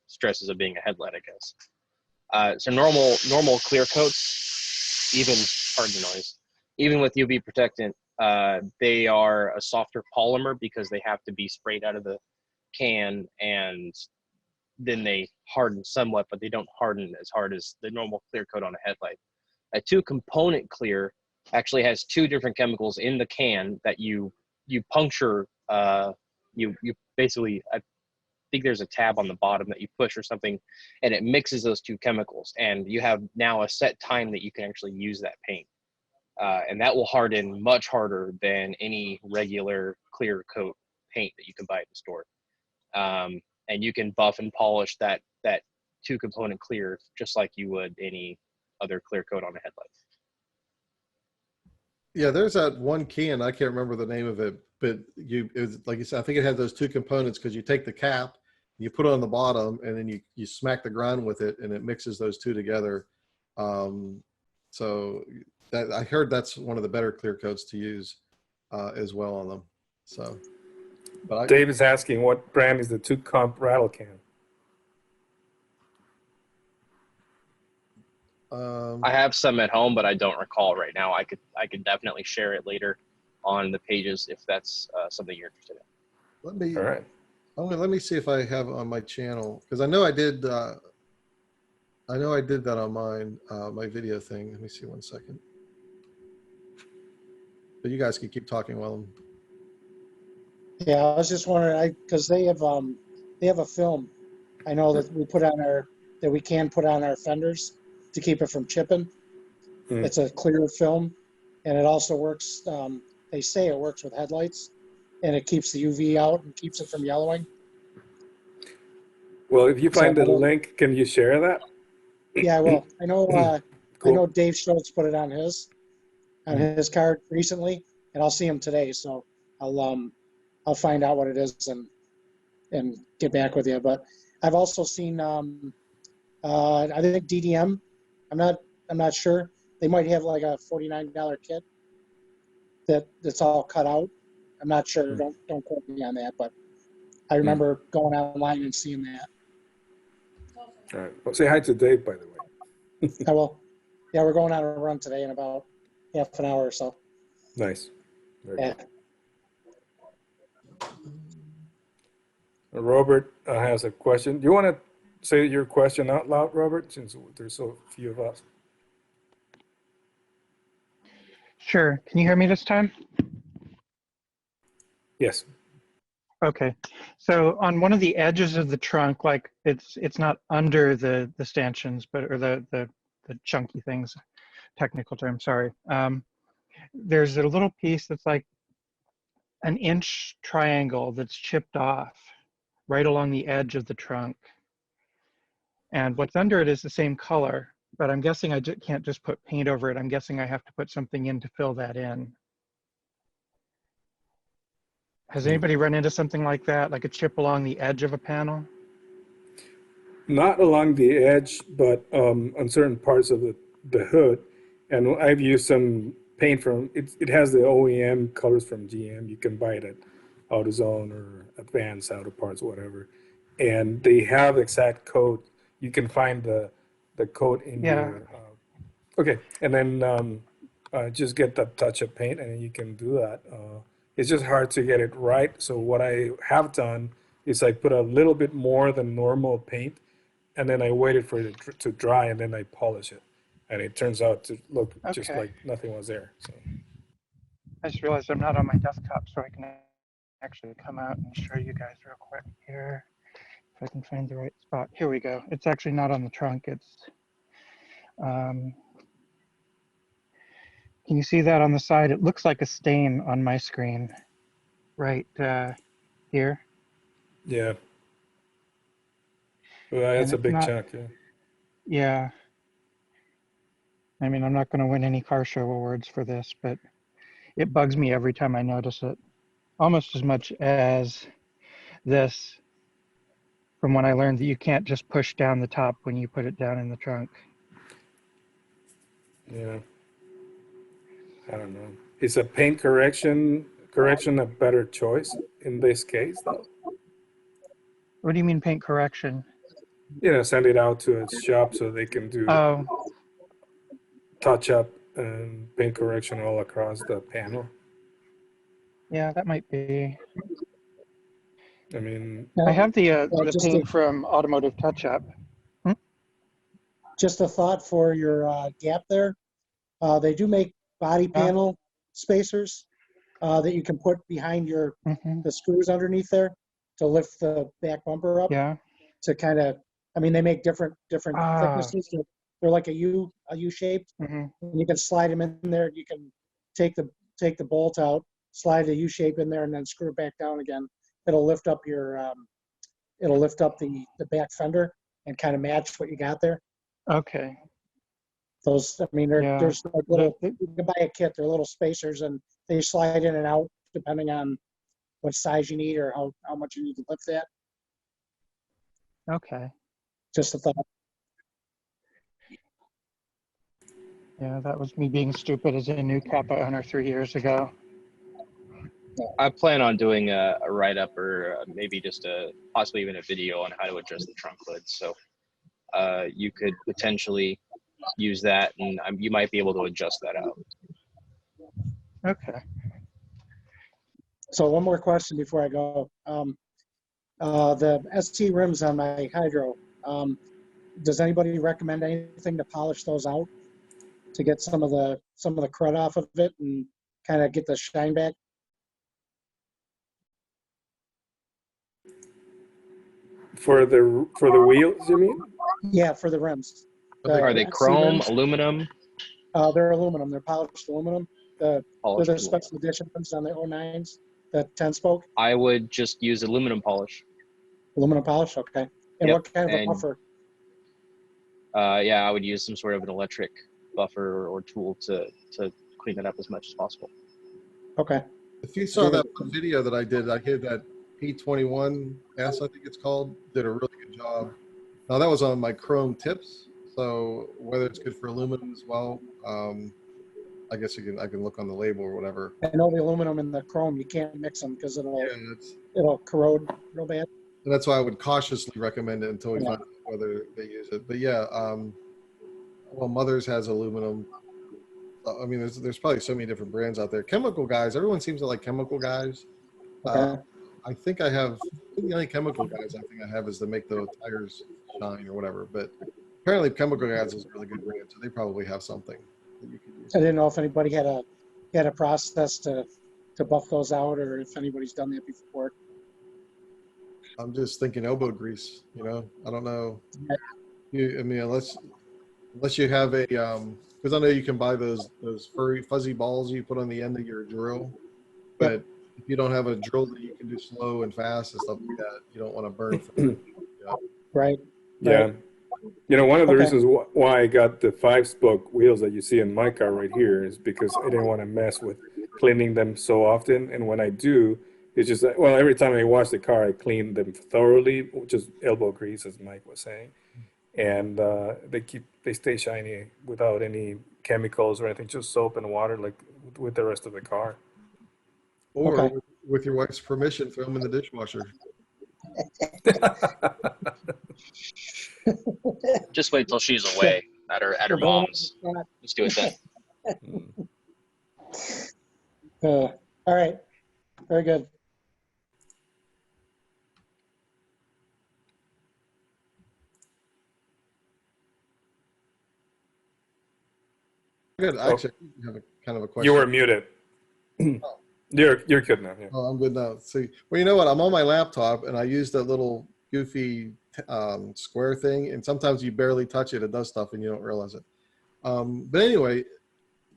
stresses of being a headlight, I guess. So normal clear coats, even, pardon the noise, even with UV protectant, they are a softer polymer because they have to be sprayed out of the can, and then they harden somewhat, but they don't harden as hard as the normal clear coat on a headlight. A 2-component clear actually has 2 different chemicals in the can that you puncture. You basically, I think there's a tab on the bottom that you push or something, and it mixes those 2 chemicals, and you have now a set time that you can actually use that paint, and that will harden much harder than any regular clear coat paint that you can buy at the store. And you can buff and polish that 2-component clear just like you would any other clear coat on a headlight. Yeah, there's that one can, I can't remember the name of it, but it was, like you said, I think it had those 2 components because you take the cap, you put it on the bottom, and then you smack the ground with it, and it mixes those 2 together. So that, I heard that's one of the better clear coats to use as well on them. So, but Dave is asking what brand is the 2-comp rattle can? I have some at home, but I don't recall right now. I could definitely share it later on the pages if that's something you're interested in. All right. Let me see if I have on my channel, because I know I did. I know I did that on mine, my video thing. Let me see 1 second. But you guys can keep talking while I'm. Yeah, I was just wondering, because they have a film. I know that we can put on our fenders to keep it from chipping. It's a clear film, and it also works. They say it works with headlights, and it keeps the UV out and keeps it from yellowing. Well, if you find the link, can you share that? Yeah, I will. I know. Cool. I know Dave Schultz put it on his card recently, and I'll see him today. So I'll find out what it is and get back with you. But I've also seen I think DDM. I'm not sure. They might have like a $49 kit that's all cut out. I'm not sure. Don't quote me on that, but I remember going online and seeing that. All right. Well, say hi to Dave, by the way. I will. Yeah, we're going on a run today in about half an hour or so. Nice. Very Yeah. good. Robert has a question. Do you want to say your question out loud, Robert, since there's so few of us? Sure. Can you hear me this time? Yes. Okay. So on one of the edges of the trunk, like it's not under the stanchions, but or the chunky things, technical term, sorry. There's a little piece that's like an inch triangle that's chipped off right along the edge of the trunk. And what's under it is the same color, but I'm guessing I can't just put paint over it. I'm guessing I have to put something in to fill that in. Has anybody run into something like that, like a chip along the edge of a panel? Not along the edge, but on certain parts of the hood. And I've used some paint from, it has the OEM colors from GM. You can buy it at AutoZone or Advanced Auto Parts, whatever. And they have the exact code. You can find the code in your, okay. And then just get that touch of paint and you can do that. It's just hard to get it right. So what I have done is I put a little bit more than normal paint, and then I waited for it to dry, and then I polish it. And it turns out to look just like nothing was there. So. I just realized I'm not on my desktop, so I can actually come out and show you guys real quick here. If I can find the right spot. Here we go. It's actually not on the trunk. It's, can you see that on the side? It looks like a stain on my screen right here. Yeah. Well, that's a big chunk. Yeah. Yeah. I mean, I'm not going to win any car show awards for this, but it bugs me every time I notice it. Almost as much as this, from when I learned that you can't just push down the top when you put it down in the trunk. Yeah. I don't know. Is a paint correction a better choice in this case, though? What do you mean paint correction? You know, send it out to a shop so they can do Oh, touch up and paint correction all across the panel. yeah, that might be. I mean, I have the just paint from Automotive Touch Up. Just a thought for your gap there. They do make body panel spacers that you can put behind your the screws underneath there to lift the back bumper up. Yeah. To kind of, I mean, they make different thicknesses. They're like a U shaped. And you can slide them in there. You can take the bolt out, slide the U shape in there, and then screw it back down again. It'll lift up your it'll lift up the back fender and kind of match what you got there. Okay. Those, I mean, there's like little, you can buy a kit, they're little spacers and they slide in and out depending on what size you need or how much you need to lift that. Okay. Just a thought. Yeah, that was me being stupid as a new Kappa owner 3 years ago. I plan on doing a write-up or maybe just possibly even a video on how to adjust the trunk hood. So you could potentially use that and you might be able to adjust that out. Okay. So one more question before I go. The ST rims on my Hydro, does anybody recommend anything to polish those out to get some of the crud off of it and kind of get the shine back? for the wheels, you mean? Yeah, for the rims. Are they chrome, aluminum? They're aluminum. They're polished aluminum. They're Polished the aluminum. special edition ones on the 09s, the 10-spoke. I would just use aluminum polish. Aluminum polish, okay. And what kind of a buffer? Yeah, I would use some sort of an electric buffer or tool to clean it up as much as possible. Okay. If you saw that video that I did, I hit that P21S, I think it's called, did a really good job. Now that was on my chrome tips, so whether it's good for aluminum as well, I guess I can look on the label or whatever. I know the aluminum and the chrome, you can't mix them because it'll corrode real bad. And that's why I would cautiously recommend it until we find out whether they use it. But yeah, well, Mother's has aluminum. I mean, there's probably so many different brands out there. Chemical Guys, everyone seems to like Chemical Guys. Okay. I think the only Chemical Guys I think I have is to make the tires shine or whatever. But apparently Chemical Guys is a really good brand, so they probably have something that you can use. I didn't know if anybody had a process to buff those out or if anybody's done that before. I'm just thinking elbow grease, you know. I don't know. I mean, unless you have a because I know you can buy those furry fuzzy balls you put on the end of your drill, but if you don't have a drill that you can do slow and fast and stuff like that, you don't want to burn. Right. Yeah. You know, one of the reasons why I got the 5-spoke wheels that you see in my car right here is because I didn't want to mess with cleaning them so often. And when I do, it's just that, well, every time I wash the car, I clean them thoroughly, which is elbow grease, as Mike was saying. And they stay shiny without any chemicals or anything, just soap and water, like with the rest of the car. Or with your wife's permission, throw them in the dishwasher. Just wait till she's away at her mom's. Let's do it then. All right. Very good. Good. Actually, I have a kind of a question. You were muted. You're good now. Yeah. Oh, I'm good now. See, well, you know what? I'm on my laptop and I use that little goofy square thing, and sometimes you barely touch it. It does stuff and you don't realize it. But anyway,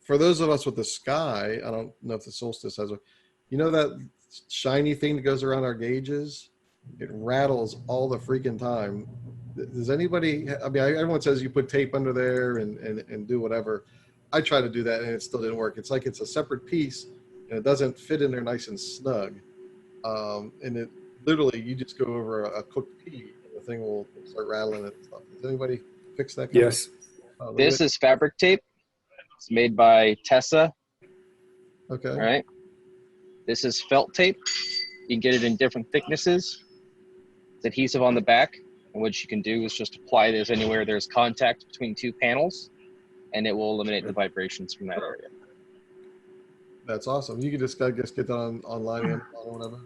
for those of us with the sky, I don't know if the Solstice has a, you know that shiny thing that goes around our gauges? It rattles all the freaking time. Does anybody, I mean, everyone says you put tape under there and do whatever. I try to do that and it still didn't work. It's like it's a separate piece and it doesn't fit in there nice and snug. And it literally, you just go over a cooked pea and the thing will start rattling and stuff. Does anybody fix that? Yes. This is fabric tape. It's made by Tessa. Okay. All right. This is felt tape. You can get it in different thicknesses. It's adhesive on the back. And what you can do is just apply this anywhere there's contact between two panels, and it will eliminate the vibrations from that area. That's awesome. You can just, I guess, get that online Amazon or whatever.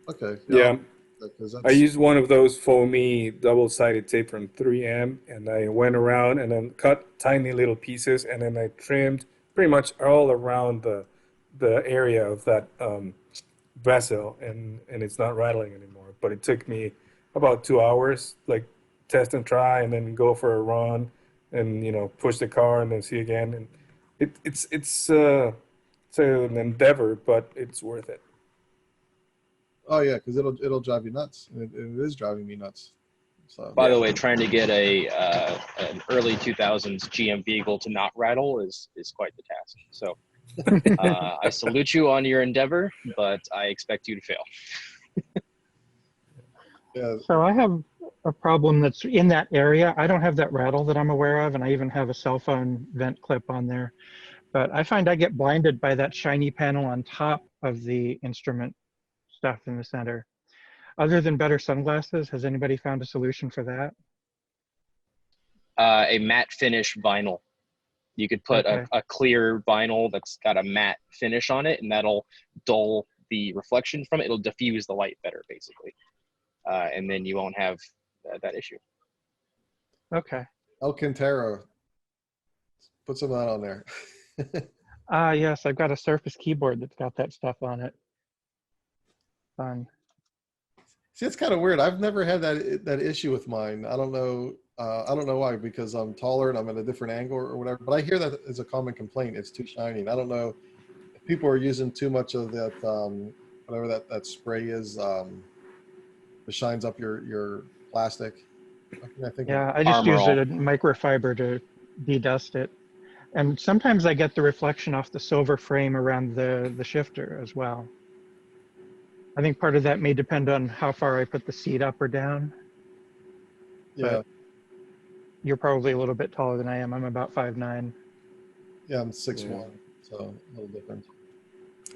Okay. Yeah. Because I used one of those foamy double-sided tape from 3M, and I went around and then cut tiny little pieces, and then I trimmed pretty much all around the area of that vessel, and it's not rattling anymore. But it took me about 2 hours, like test and try, and then go for a run, and push the car, and then see again. And it's an endeavor, but it's worth it. Oh yeah, because it'll drive you nuts. It is driving me nuts. So. By the way, trying to get an early 2000s GM vehicle to not rattle is quite the task. So I salute you on your endeavor, but I expect you to fail. Yeah. So I have a problem that's in that area. I don't have that rattle that I'm aware of, and I even have a cell phone vent clip on there. But I find I get blinded by that shiny panel on top of the instrument stuff in the center. Other than better sunglasses, has anybody found a solution for that? A matte finish vinyl. You could put a clear vinyl that's got a matte finish on it, and that'll dull the reflection from it. It'll diffuse the light better, basically. And then you won't have that issue. Okay. Alcantara. Put some of that on there. Yes, I've got a Surface keyboard that's got that stuff on it. Fun. See, it's kind of weird. I've never had that issue with mine. I don't know. I don't know why, because I'm taller and I'm at a different angle or whatever. But I hear that is a common complaint. It's too shiny. And I don't know if people are using too much of that, whatever that spray is, that shines up your plastic. I think I just use a microfiber to dedust it. And sometimes I get the reflection off the silver frame around the shifter as well. I think part of that may depend on how far I put the seat up or down. Yeah. But you're probably a little bit taller than I am. I'm about 5'9". Yeah, I'm 6'1", so a little different.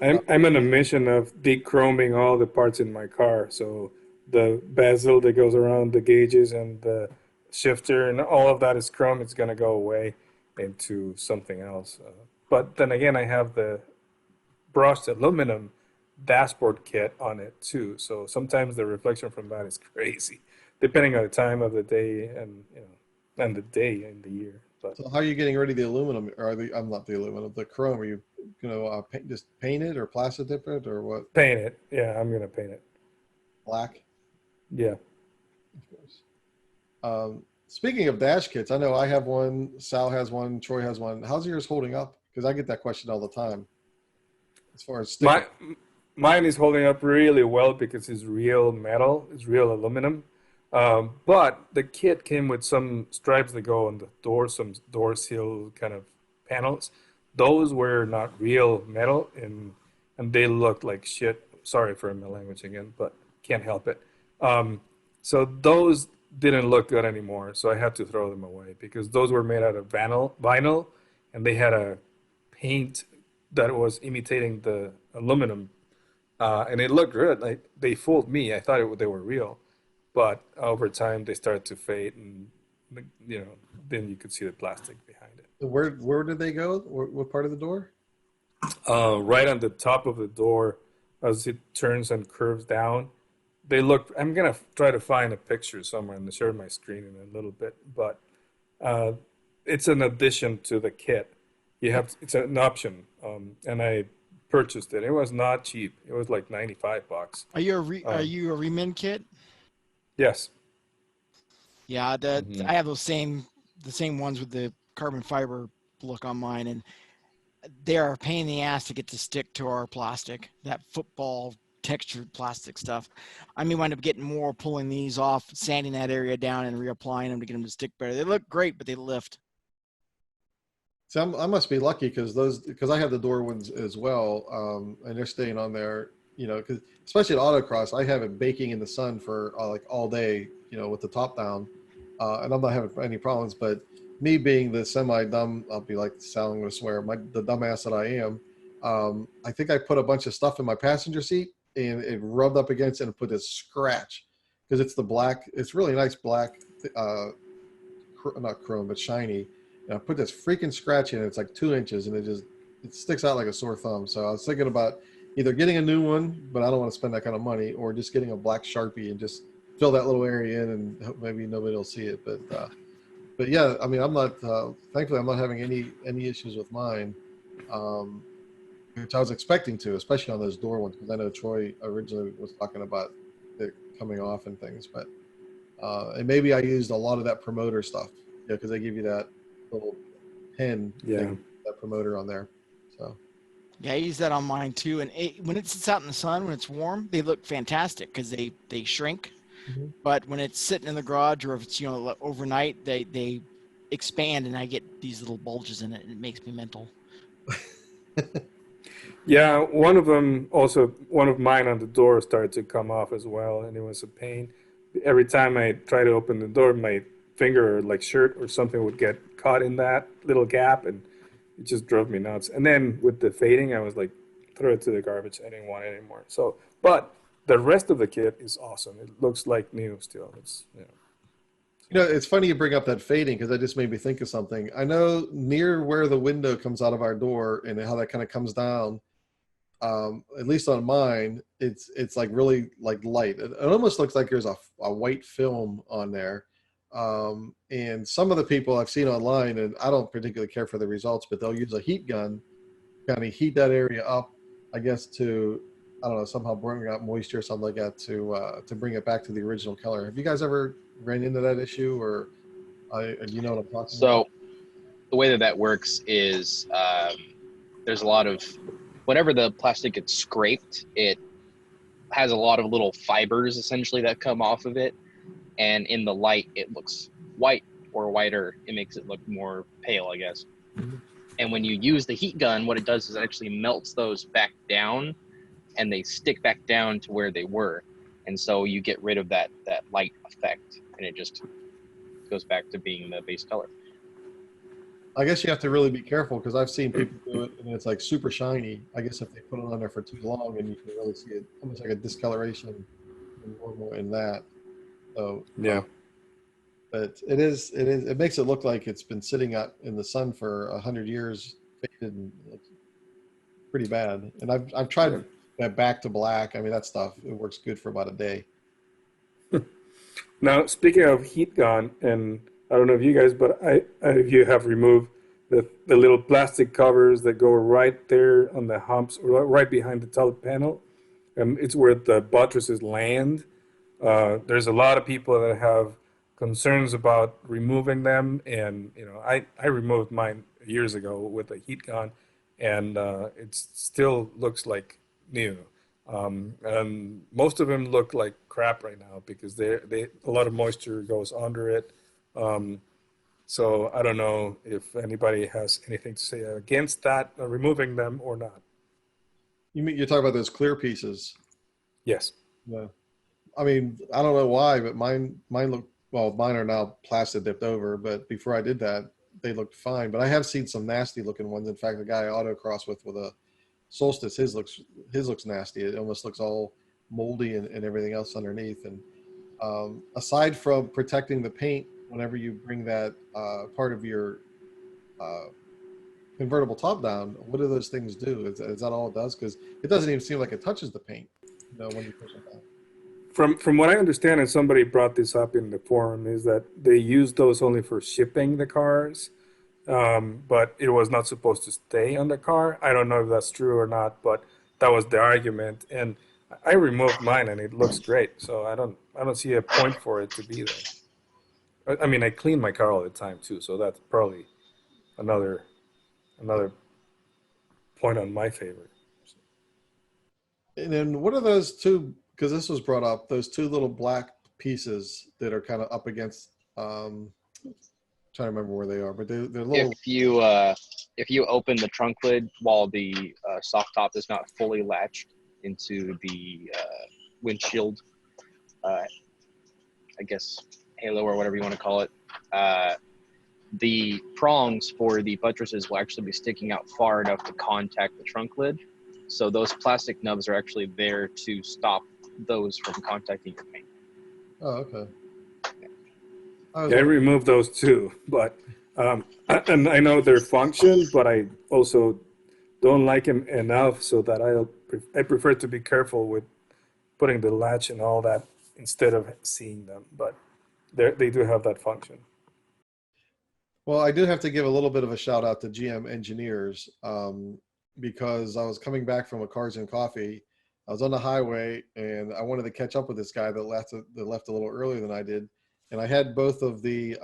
I'm on a mission of de-chroming all the parts in my car. So the bezel that goes around the gauges and the shifter and all of that is chrome. It's going to go away into something else. But then again, I have the brushed aluminum dashboard kit on it too. So sometimes the reflection from that is crazy, depending on the time of the day and and the day and the year. But so how are you getting rid of the aluminum? Or I'm not the aluminum, the chrome. Are you just paint it or plaster dip it or what? Paint it. Yeah, I'm gonna paint it black. Yeah. Of course. Speaking of dash kits, I know I have one, Sal has one, Troy has one. How's yours holding up? Because I get that question all the time. As far as mine is holding up really well because it's real metal, it's real aluminum. But the kit came with some stripes that go on the door, some door seal kind of panels. Those were not real metal, and they looked like shit. Sorry for my language again, but can't help it. So those didn't look good anymore, so I had to throw them away because those were made out of vinyl, and they had a paint that was imitating the aluminum, and it looked good. Like they fooled me. I thought they were real, but over time they started to fade, and then you could see the plastic behind it. Where did they go? What part of the door? Right on the top of the door, as it turns and curves down. They look. I'm gonna try to find a picture somewhere and share my screen in a little bit, but it's an addition to the kit. It's an option, and I purchased it. It was not cheap. It was like $95. Are you a remin kit? Yes. Yeah, I have the same ones with the carbon fiber look on mine, and they are a pain in the ass to get to stick to our plastic, that football textured plastic stuff. I may wind up getting more pulling these off, sanding that area down, and reapplying them to get them to stick better. They look great, but they lift. See, I must be lucky because I have the door ones as well, and they're staying on there. You know, because especially at autocross, I have it baking in the sun for like all day. You know, with the top down, and I'm not having any problems. But me being the semi-dumb, I'll be like Sal, I'm going to swear, the dumbass that I am. I think I put a bunch of stuff in my passenger seat, and it rubbed up against it and put this scratch because it's the black. It's really nice black, not chrome, but shiny. And I put this freaking scratch in it. It's like 2 inches, and it sticks out like a sore thumb. So I was thinking about either getting a new one, but I don't want to spend that kind of money, or just getting a black Sharpie and just fill that little area in, and maybe nobody will see it. But yeah, I mean, I'm not. Thankfully, I'm not having any issues with mine, which I was expecting to, especially on those door ones, because I know Troy originally was talking about it coming off and things. But and maybe I used a lot of that promoter stuff, because they give you that little pin thing, that promoter on there. So yeah, I use that on mine too. And when it sits out in the sun, when it's warm, they look fantastic because they shrink. Mm-hmm. But when it's sitting in the garage, or if it's overnight, they expand, and I get these little bulges in it, and it makes me mental. Yeah, one of mine on the door started to come off as well, and it was a pain. Every time I try to open the door, my finger or like shirt or something would get caught in that little gap, and it just drove me nuts. And then with the fading, I was like, throw it to the garbage. I didn't want it anymore. So, but the rest of the kit is awesome. It looks like new still. It's funny you bring up that fading, because that just made me think of something. I know near where the window comes out of our door and how that kind of comes down, at least on mine, it's like really like light. It almost looks like there's a white film on there. And some of the people I've seen online, and I don't particularly care for the results, but they'll use a heat gun, kind of heat that area up, I guess, to, I don't know, somehow bring out moisture or something like that to bring it back to the original color. Have you guys ever ran into that issue, or you know what I'm talking about? So the way that works is there's a lot of, whenever the plastic gets scraped, it has a lot of little fibers essentially that come off of it. And in the light, it looks white or whiter. It makes it look more pale, I guess. Mm-hmm. And when you use the heat gun, what it does is it actually melts those back down, and they stick back down to where they were. And so you get rid of that light effect, and it just goes back to being the base color. I guess you have to really be careful, because I've seen people do it and it's like super shiny. I guess if they put it on there for too long, and you can really see it almost like a discoloration in that. So yeah, but it makes it look like it's been sitting out in the sun for 100 years, faded, and it's pretty bad. And I've tried that back to black. I mean, that stuff, it works good for about a day. Now, speaking of heat gun, and I don't know if you guys, but you have removed the little plastic covers that go right there on the humps, or right behind the top panel. It's where the buttresses land. There's a lot of people that have concerns about removing them, and I removed mine years ago with a heat gun, and it still looks like new. And most of them look like crap right now, because a lot of moisture goes under it. So I don't know if anybody has anything to say against that, removing them or not. You're talking about those clear pieces? Yes. Yeah. I mean, I don't know why, but mine look, well, mine are now plastic dipped over, but before I did that, they looked fine. But I have seen some nasty looking ones. In fact, the guy I autocross with a Solstice, his looks nasty. It almost looks all moldy and everything else underneath. And aside from protecting the paint, whenever you bring that part of your convertible top down, what do those things do? Is that all it does? Because it doesn't even seem like it touches the paint, when you push it down. From what I understand, and somebody brought this up in the forum, is that they use those only for shipping the cars. but it was not supposed to stay on the car. I don't know if that's true or not, but that was the argument. And I removed mine, and it looks great. So I don't see a point for it to be there. I mean, I clean my car all the time too, so that's probably another another point on my favor. And then what are those two? Because this was brought up. Those two little black pieces that are kind of up against. Trying to remember where they are, but they're little. If you open the trunk lid while the soft top is not fully latched into the windshield, I guess halo or whatever you want to call it, the prongs for the buttresses will actually be sticking out far enough to contact the trunk lid. So those plastic nubs are actually there to stop those from contacting your paint. Oh, okay. Yeah, I removed those too, but and I know their function, but I also don't like them enough so that I prefer to be careful with putting the latch and all that instead of seeing them. But they do have that function. Well, I do have to give a little bit of a shout out to GM engineers because I was coming back from a Cars and Coffee. I was on the highway and I wanted to catch up with this guy that left a little earlier than I did. And I had both of the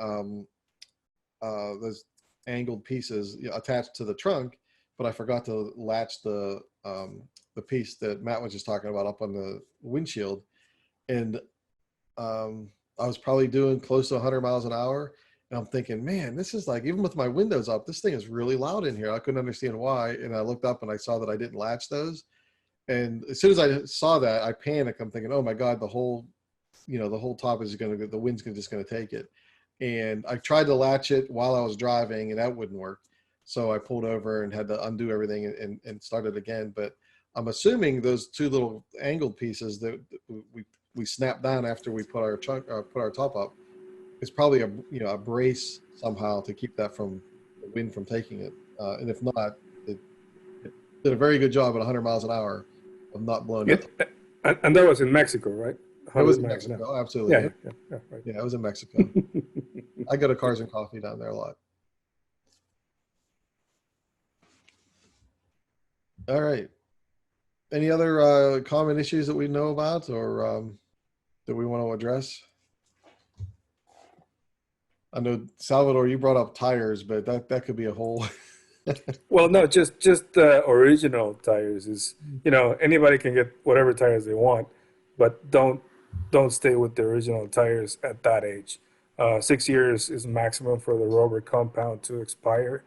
those angled pieces attached to the trunk, but I forgot to latch the piece that Matt was just talking about up on the windshield. And I was probably doing close to 100 miles an hour. And I'm thinking, man, this is like, even with my windows up, this thing is really loud in here. I couldn't understand why. And I looked up and I saw that I didn't latch those. And as soon as I saw that, I panicked. I'm thinking, oh my God, the whole top is going to, the wind's just going to take it. And I tried to latch it while I was driving and that wouldn't work. So I pulled over and had to undo everything and start it again. But I'm assuming those two little angled pieces that we snapped down after we put our top up, it's probably a brace somehow to keep that from the wind from taking it. And if not, it did a very good job at 100 miles an hour of not blowing up. And that was in Mexico, right? It was in Mexico, no. Absolutely. Yeah, right. Yeah, it was in Mexico. I go to Cars and Coffee down there a lot. All right. Any other common issues that we know about or that we want to address? I know, Salvador, you brought up tires, but that could be a whole. Well, no, just the original tires is, anybody can get whatever tires they want, but don't stay with the original tires at that age. 6 years is maximum for the rubber compound to expire.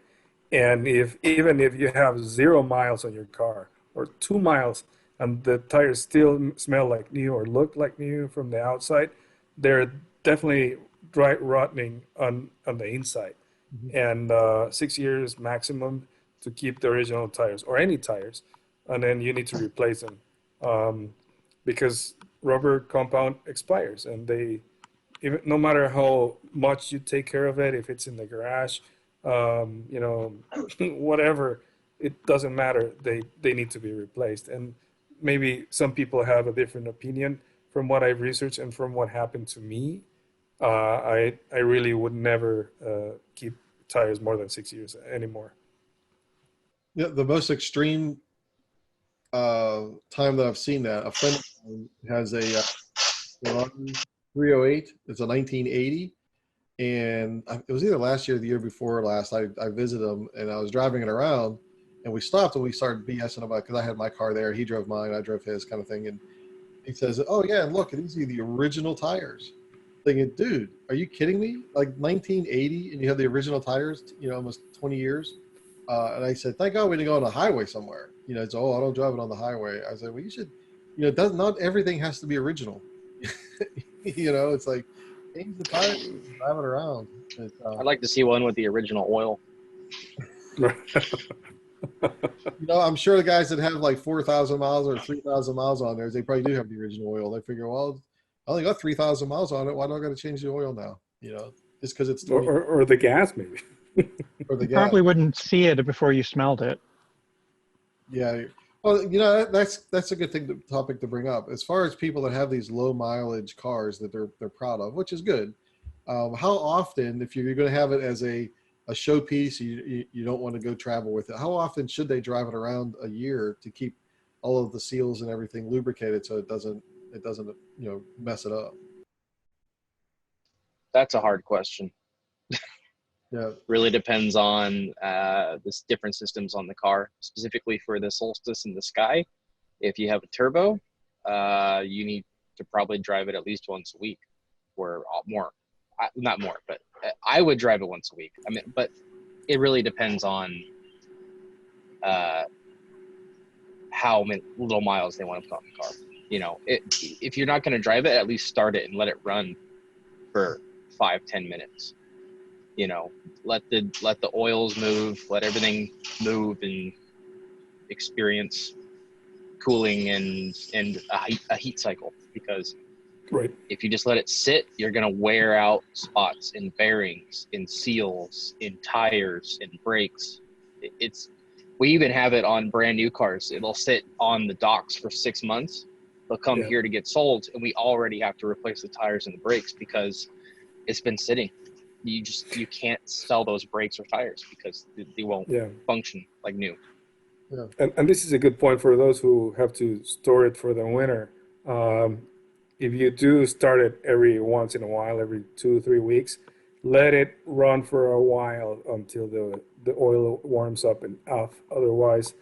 And even if you have 0 miles on your car or 2 miles and the tires still smell like new or look like new from the outside, they're definitely dry rotting on the inside. Mm-hmm. And 6 years maximum to keep the original tires or any tires, and then you need to replace them because rubber compound expires, and no matter how much you take care of it, if it's in the garage, whatever, it doesn't matter. They need to be replaced. And maybe some people have a different opinion. From what I've researched and from what happened to me, I really would never keep tires more than 6 years anymore. Yeah, the most extreme time that I've seen that, a friend of mine has a 308. It's a 1980, and it was either last year or the year before last. I visited him, and I was driving it around, and we stopped and we started BSing about, because I had my car there, he drove mine, I drove his, kind of thing, and he says, "Oh yeah, and look, these are the original tires." Thinking, dude, are you kidding me? Like 1980, and you have the original tires, almost 20 years. And I said, thank God we didn't go on the highway somewhere. It's, I don't drive it on the highway. I said, well, you should, not everything has to be original. It's like, change the tires, drive it around. I'd like to see one with the original oil. I'm sure the guys that have like 4,000 miles or 3,000 miles on theirs, they probably do have the original oil. They figure, well, I only got 3,000 miles on it. Why do I got to change the oil now? Just because it's or the gas maybe. Or the You gas. probably wouldn't see it before you smelled it. Yeah. Well, that's a good topic to bring up. As far as people that have these low mileage cars that they're proud of, which is good. How often, if you're going to have it as a a showpiece. You don't want to go travel with it. How often should they drive it around a year to keep all of the seals and everything lubricated so it doesn't mess it up? That's a hard question. Yeah. Really depends on the different systems on the car, specifically for the Solstice in the Sky. If you have a turbo, you need to probably drive it at least once a week, or more. Not more, but I would drive it once a week. I mean, but it really depends on how many little miles they want to put on the car. You know, if you're not going to drive it, at least start it and let it run for 5-10 minutes. You know, let the oils move, let everything move, and experience cooling and a heat cycle. Because Right. if you just let it sit, you're going to wear out spots in bearings, in seals, in tires, in brakes. We even have it on brand new cars. It'll sit on the docks for 6 months. They'll come here to get sold, and we already have to replace the tires and the brakes because it's been sitting. You can't sell those brakes or tires because they won't function like new. Yeah. And this is a good point for those who have to store it for the winter. If you do start it every once in a while, every 2-3 weeks, let it run for a while until the oil warms up enough. Otherwise,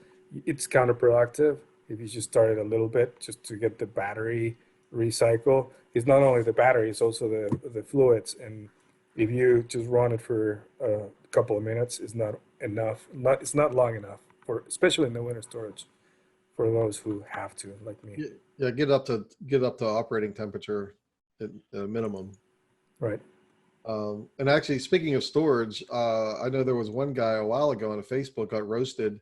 it's counterproductive if you just start it a little bit just to get the battery recycle. It's not only the battery, it's also the fluids. And if you just run it for a couple of minutes, it's not enough. It's not long enough, especially in the winter storage, for those who have to, like me. Yeah, get up to operating temperature at a minimum. Right. And actually, speaking of storage, I know there was one guy a while ago on Facebook got roasted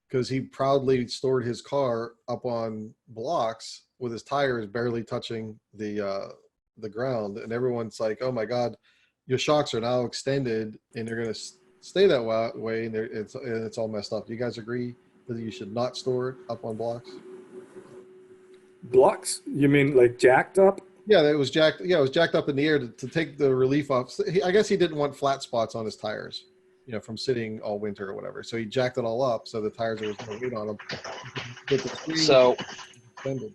because he proudly stored his car up on blocks with his tires barely touching the ground, and everyone's like, "Oh my God, your shocks are now extended, and they're going to stay that way, and it's all messed up." Do you guys agree that you should not store it up on blocks? Blocks? You mean like jacked up? Yeah, it was jacked. Yeah, it was jacked up in the air to take the relief off. I guess he didn't want flat spots on his tires, from sitting all winter or whatever. So he jacked it all up so the tires, there was no weight on them. But the screen So extended.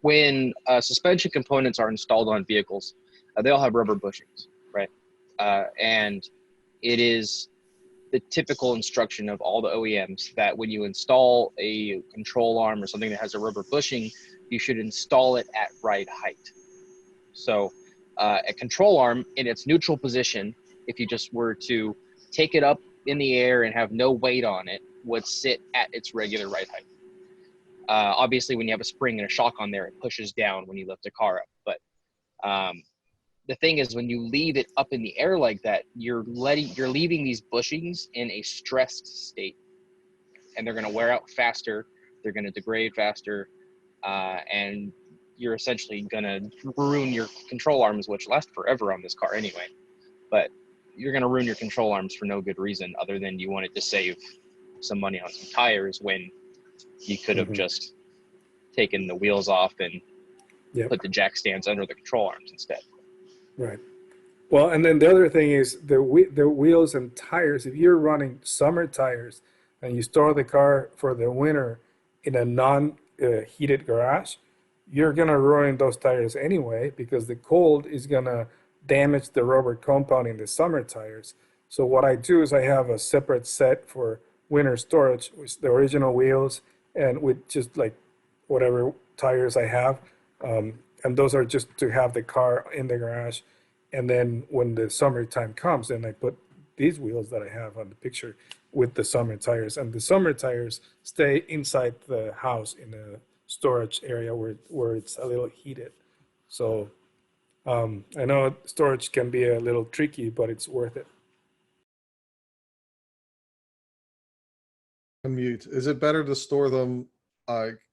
when suspension components are installed on vehicles, they all have rubber bushings, right? And it is the typical instruction of all the OEMs that when you install a control arm or something that has a rubber bushing, you should install it at right height. So a control arm in its neutral position, if you just were to take it up in the air and have no weight on it, would sit at its regular right height. Obviously, when you have a spring and a shock on there, it pushes down when you lift a car up. But the thing is, when you leave it up in the air like that, you're leaving these bushings in a stressed state, and they're going to wear out faster. They're going to degrade faster, and you're essentially going to ruin your control arms, which last forever on this car anyway. But you're going to ruin your control arms for no good reason other than you wanted to save some money on some tires when you could have just taken the wheels off and put the jack stands under the control arms instead. Right. Well, and then the other thing is the wheels and tires. If you're running summer tires and you store the car for the winter in a non-heated garage, you're going to ruin those tires anyway because the cold is going to damage the rubber compound in the summer tires. So what I do is I have a separate set for winter storage with the original wheels and with just like whatever tires I have. And those are just to have the car in the garage. And then when the summertime comes, then I put these wheels that I have on the picture with the summer tires. And the summer tires stay inside the house in a storage area where it's a little heated. So I know storage can be a little tricky, but it's worth it. Unmute. Is it better to store them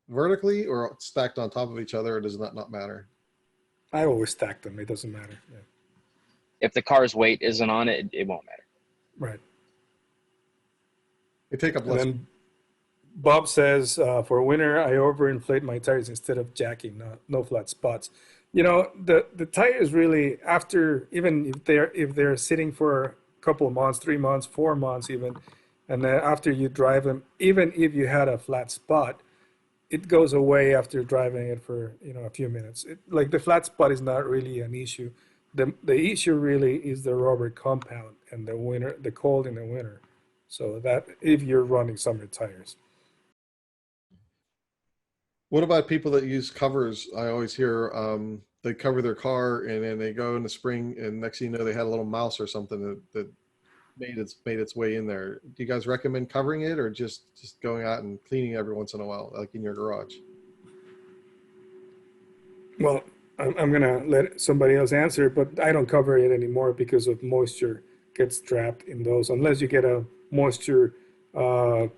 vertically or stacked on top of each other, or does that not matter? I always stack them. It doesn't matter. Yeah. If the car's weight isn't on it, it won't matter. Right. They take up less. And then Bob says, for winter, I overinflate my tires instead of jacking, no flat spots. The tires really, after, even if they're sitting for couple of months, 3 months, 4 months even. And then after you drive them, even if you had a flat spot, it goes away after driving it for a few minutes. Like the flat spot is not really an issue. The issue really is the rubber compound and the cold in the winter. So that if you're running summer tires. What about people that use covers? I always hear they cover their car and then they go in the spring and next thing you know they had a little mouse or something that made its way in there. Do you guys recommend covering it or just going out and cleaning every once in a while, like in your garage? Well, I'm gonna let somebody else answer, but I don't cover it anymore because of moisture gets trapped in those. Unless you get a moisture a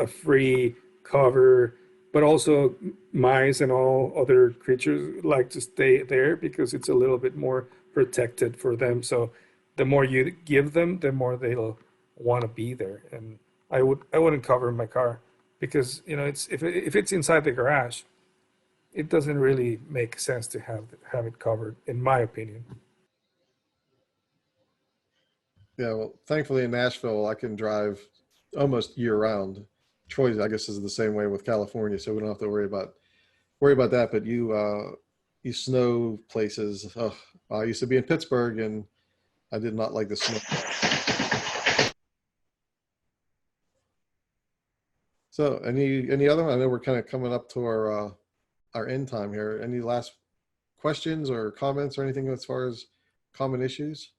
free cover, but also mice and all other creatures like to stay there because it's a little bit more protected for them. So the more you give them, the more they'll want to be there. And I wouldn't cover my car because it's if it's inside the garage, it doesn't really make sense to have it covered, in my opinion. Yeah, well, thankfully in Nashville, I can drive almost year round. Troy, I guess, is the same way with California, so we don't have to worry about that. But you snow places. Oh, I used to be in Pittsburgh, and I did not like the snow. So, any other? I know we're kind of coming up to our end time here. Any last questions or comments or anything as far as common issues?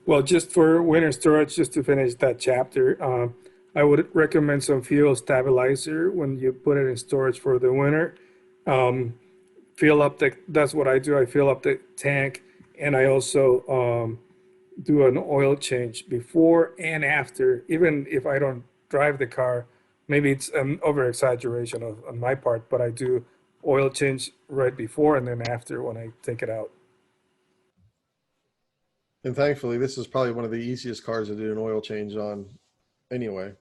Well, just for winter storage, just to finish that chapter, I would recommend some fuel stabilizer when you put it in storage for the winter. That's what I do. I fill up the tank, and I also do an oil change before and after. Even if I don't drive the car, maybe it's an over exaggeration on my part, but I do oil change right before and then after when I take it out. And thankfully, this is probably one of the easiest cars to do an oil change on anyway.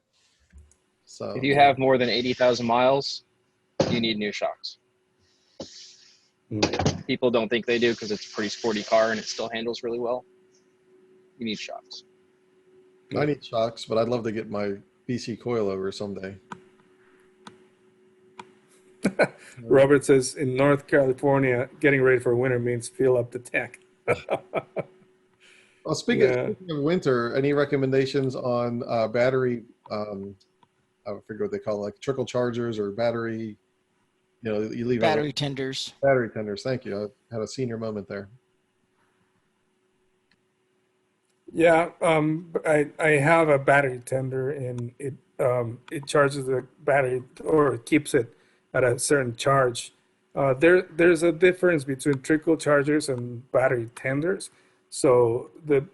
So If you have more than 80,000 miles, you need new shocks. People don't think they do because it's a pretty sporty car and it still handles really well. You need shocks. I need shocks, but I'd love to get my BC coilover someday. Robert says in North California, getting ready for winter means fill up the tank. Well, speaking of winter, any recommendations on battery? I forget what they call it, like trickle chargers or battery. You leave battery tenders. Battery tenders. Thank you. I had a senior moment there. Yeah, I have a battery tender, and it charges the battery or keeps it at a certain charge. There's a difference between trickle chargers and battery tenders. So the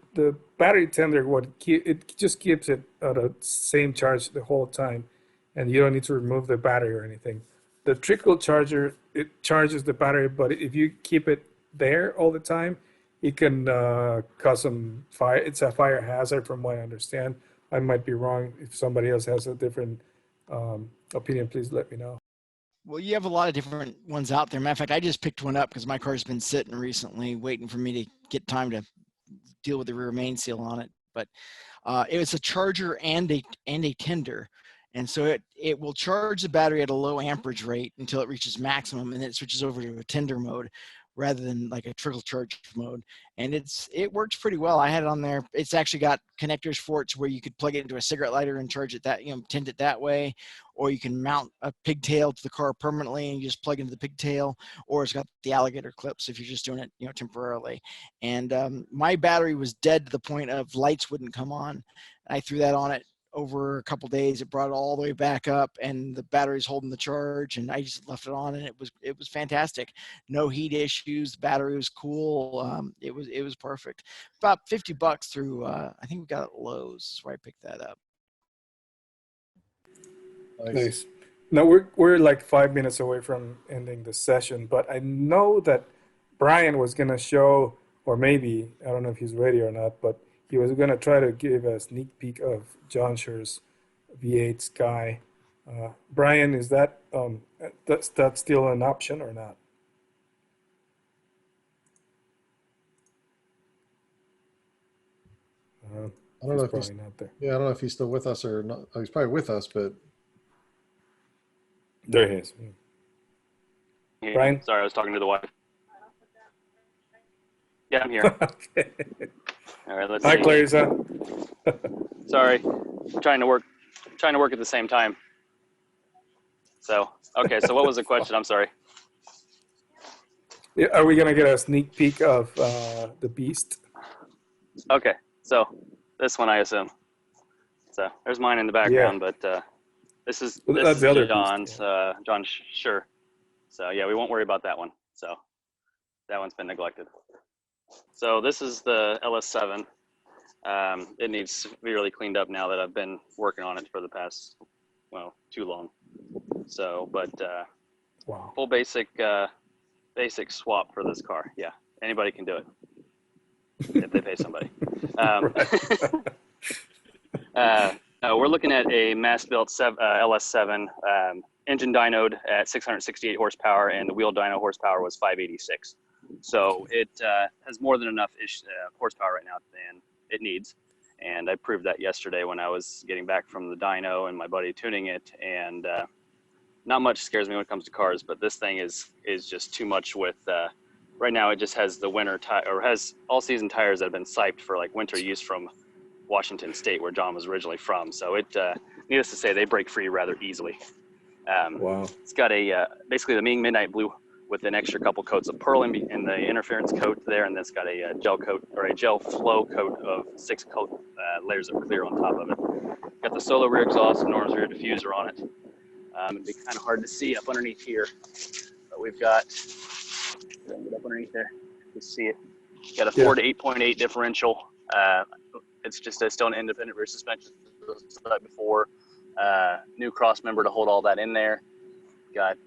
battery tender, it just keeps it at the same charge the whole time, and you don't need to remove the battery or anything. The trickle charger, it charges the battery, but if you keep it there all the time, it can cause some fire. It's a fire hazard from what I understand. I might be wrong. If somebody else has a different opinion, please let me know. Well, you have a lot of different ones out there. Matter of fact, I just picked one up because my car's been sitting recently, waiting for me to get time to deal with the rear main seal on it. But it was a charger and a tender, and so it will charge the battery at a low amperage rate until it reaches maximum, and then it switches over to a tender mode rather than like a trickle charge mode. And it works pretty well. I had it on there. It's actually got connectors for it to where you could plug it into a cigarette lighter and charge it tint it that way, or you can mount a pigtail to the car permanently and you just plug into the pigtail, or it's got the alligator clips if you're just doing it, temporarily. And my battery was dead to the point of lights wouldn't come on. I threw that on it over a couple days. It brought it all the way back up, and the battery's holding the charge, and I just left it on, and it was fantastic. No heat issues. The battery was cool. It was perfect. About $50 through I think we got it at Lowe's. That's where I picked that up. Nice. Now we're like 5 minutes away from ending the session, but I know that Brian was gonna show, or maybe I don't know if he's ready or not, but he was gonna try to give a sneak peek of John Scher's V8 Sky. Brian, is that's still an option or not? I don't know if probably not there. Yeah, I don't know if he's still with us or not. Oh, he's probably with us, but There he is. Brian? Sorry, I was talking to the wife. Yeah, I'm here. Okay. All right, let's Hi, see. Clarissa. Sorry, trying to work at the same time. So, okay, so what was the question? I'm sorry. Yeah, are we gonna get a sneak peek of the Beast? Okay, so this one I assume. So there's mine in the background, but this is That's the other Beast, John's. John, sure. So yeah, we won't worry about that one. So that one's been neglected. So this is the LS7. It needs severely cleaned up now that I've been working on it for the past, well, too long. So, but wow. Full basic swap for this car. Yeah, anybody can do it if they pay somebody. We're looking at a mass-built LS7 engine dynoed at 668 horsepower, and the wheel dyno horsepower was 586. So it has more than enough horsepower right now than it needs. And I proved that yesterday when I was getting back from the dyno and my buddy tuning it. And not much scares me when it comes to cars, but this thing is just too much with, right now it just has the winter or has all season tires that have been siped for like winter use from Washington State, where John was originally from. So it, needless to say, they break free rather easily. Wow. It's got a, basically the Ming Midnight Blue with an extra couple coats of pearl in the interference coat there, and it's got a gel coat or a gel flow coat of 6 layers of clear on top of it. Got the solo rear exhaust and Norm's rear diffuser on it. It'd be kind of hard to see up underneath here, but we've got, get up underneath there, you can see it. Got a 4 to 8.8 differential. It's just still an independent rear suspension like before. New cross member to hold all that in there. Got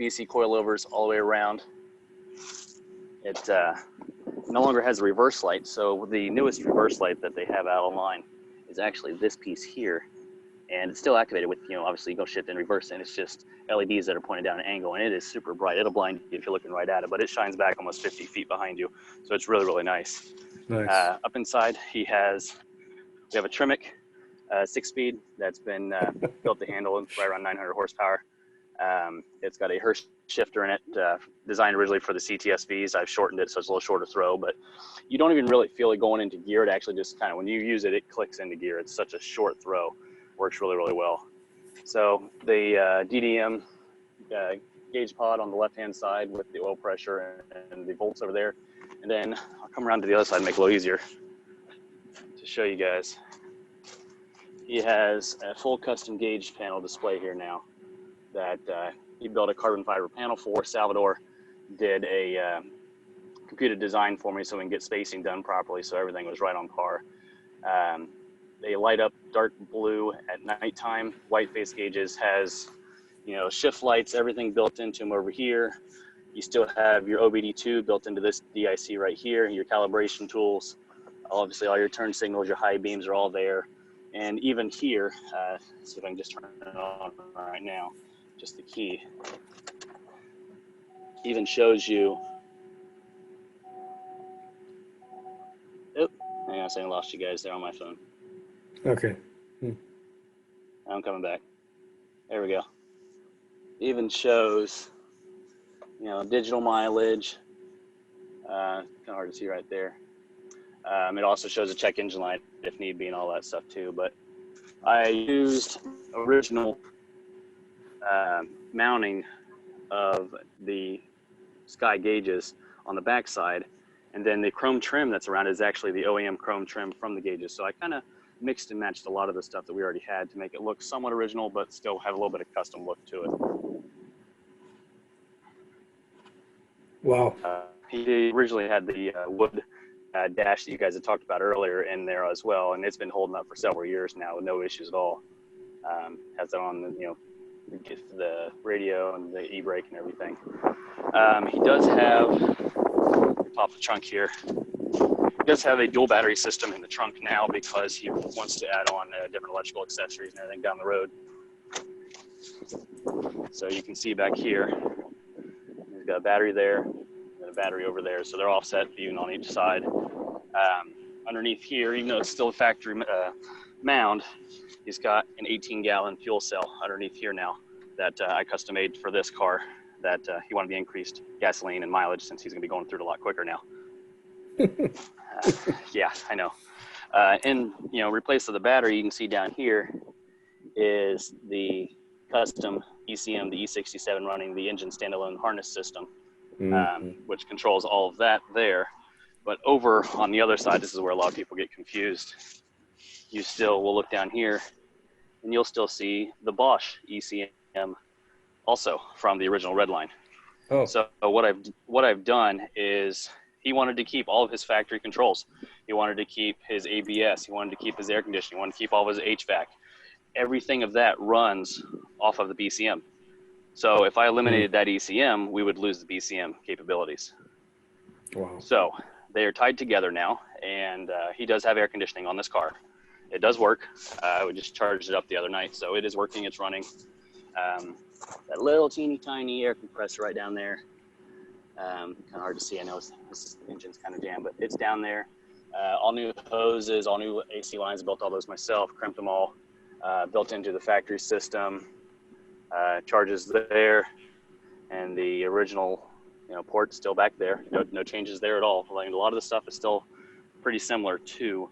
BC coilovers all the way around. It no longer has a reverse light, so the newest reverse light that they have out online is actually this piece here, and it's still activated with, you know, obviously you go shift and reverse, and it's just LEDs that are pointed down an angle, and it is super bright. It'll blind you if you're looking right at it, but it shines back almost 50 feet behind you, so it's really, really nice. Nice. Up inside, we have a Tremec 6-speed that's been built to handle right around 900 horsepower. It's got a Hirsch shifter in it, designed originally for the CTSVs. I've shortened it so it's a little shorter throw, but you don't even really feel it going into gear. It actually just kind of, when you use it, it clicks into gear. It's such a short throw. Works really, really well. So the DDM gauge pod on the left-hand side with the oil pressure and the volts over there. And then I'll come around to the other side and make it a little easier to show you guys. He has a full custom gauge panel display here now that he built a carbon fiber panel for. Salvador did a computed design for me so we can get spacing done properly, so everything was right on par. They light up dark blue at nighttime. White face gauges has, you know, shift lights, everything built into them over here. You still have your OBD2 built into this DIC right here, your calibration tools. Obviously all your turn signals, your high beams are all there. And even here, see if I can just turn it on right now, just the key. Even shows you, oh, hang on a second, I lost you guys there on my phone. Okay. I'm coming back. There we go. Even shows, you know, digital mileage. Kind of hard to see right there. It also shows a check engine light if need be and all that stuff too. But I used original mounting of the Sky gauges on the backside, and then the chrome trim that's around is actually the OEM chrome trim from the gauges. So I kind of mixed and matched a lot of the stuff that we already had to make it look somewhat original, but still have a little bit of custom look to it. Wow. He originally had the wood dash that you guys had talked about earlier in there as well, and it's been holding up for several years now with no issues at all. Has it on the, you know, the radio and the e-brake and everything. He does have, pop the trunk here. He does have a dual battery system in the trunk now because he wants to add on different electrical accessories and everything down the road. So you can see back here, he's got a battery there and a battery over there. So they're offset even on each side. underneath here, even though it's still a factory mound, he's got an 18-gallon fuel cell underneath here now that I custom made for this car that he wanted the increased gasoline and mileage since he's going to be going through it a lot quicker now. Yeah, I know. And, you know, replace of the battery, you can see down here is the custom ECM, the E67 running the engine standalone harness system, which controls all of that there. But over on the other side, this is where a lot of people get confused. You still will look down here and you'll still see the Bosch ECM also from the original red line. Oh. So what I've done is he wanted to keep all of his factory controls. He wanted to keep his ABS. He wanted to keep his air conditioning. He wanted to keep all of his HVAC. Everything of that runs off of the BCM. So if I eliminated that ECM, we would lose the BCM capabilities. Wow. So they are tied together now, and he does have air conditioning on this car. It does work. We just charged it up the other night, so it is working. It's running. That little teeny tiny air compressor right down there. Kind of hard to see. I know this engine's kind of jammed, but it's down there. All new hoses, all new AC lines. Built all those myself. Crimped them all. Built into the factory system. Charges there, and the original, you know, port's still back there. No changes there at all. Like, a lot of the stuff is still pretty similar to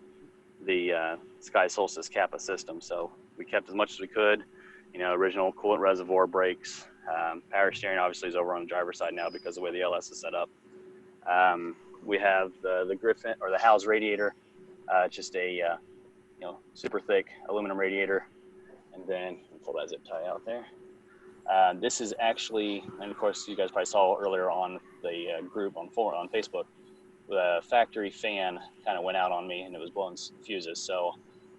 the Sky Solstice Kappa system. So we kept as much as we could. You know, original coolant reservoir brakes. Power steering obviously is over on the driver's side now because of the way the LS is set up. We have the Griffin or the Howes radiator, just a you know, super thick aluminum radiator, and then pull that zip tie out there. This is actually, and of course you guys probably saw earlier on the group on Facebook, the factory fan kind of went out on me and it was blowing fuses. So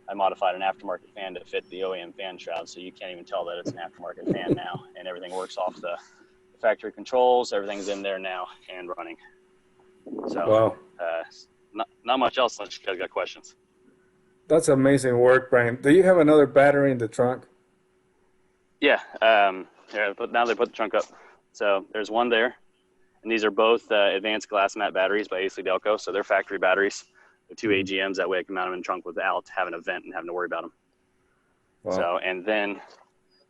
I modified an aftermarket fan to fit the OEM fan shroud, so you can't even tell that it's an aftermarket fan now, and everything works off the factory controls. Everything's in there now and running. So not much else unless you guys got questions. That's amazing work, Brian. Do you have another battery in the trunk? Yeah, now they put the trunk up. So there's one there, and these are both advanced glass mat batteries by AC Delco. So they're factory batteries with 2 AGMs. That way I can mount them in the trunk without having a vent and having to worry about them. Wow. So, and then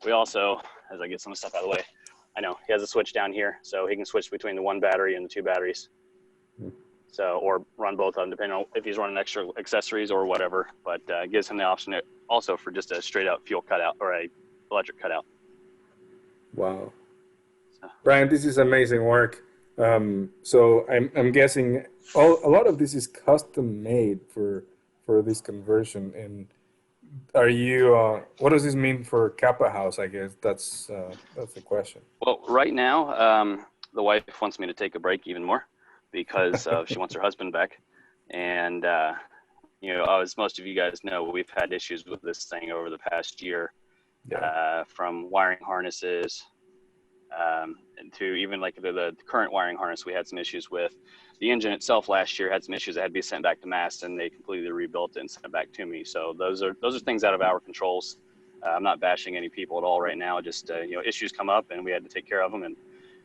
we also, as I get some stuff out of the way, I know he has a switch down here, so he can switch between the one battery and the 2 batteries. So, or run both of them depending on if he's running extra accessories or whatever, but it gives him the option also for just a straight out fuel cutout or a electric cutout. Wow. So. Brian, this is amazing work. So I'm guessing a lot of this is custom made for this conversion. And are you, what does this mean for Kappa House? I guess that's the question. Well, right now, the wife wants me to take a break even more because she wants her husband back. And, you know, as most of you guys know, we've had issues with this thing over the past year. Yeah. From wiring harnesses to even like the current wiring harness we had some issues with. The engine itself last year had some issues that had to be sent back to Mast, and they completely rebuilt it and sent it back to me. So those are things out of our controls. I'm not bashing any people at all right now. Just you know, issues come up and we had to take care of them. And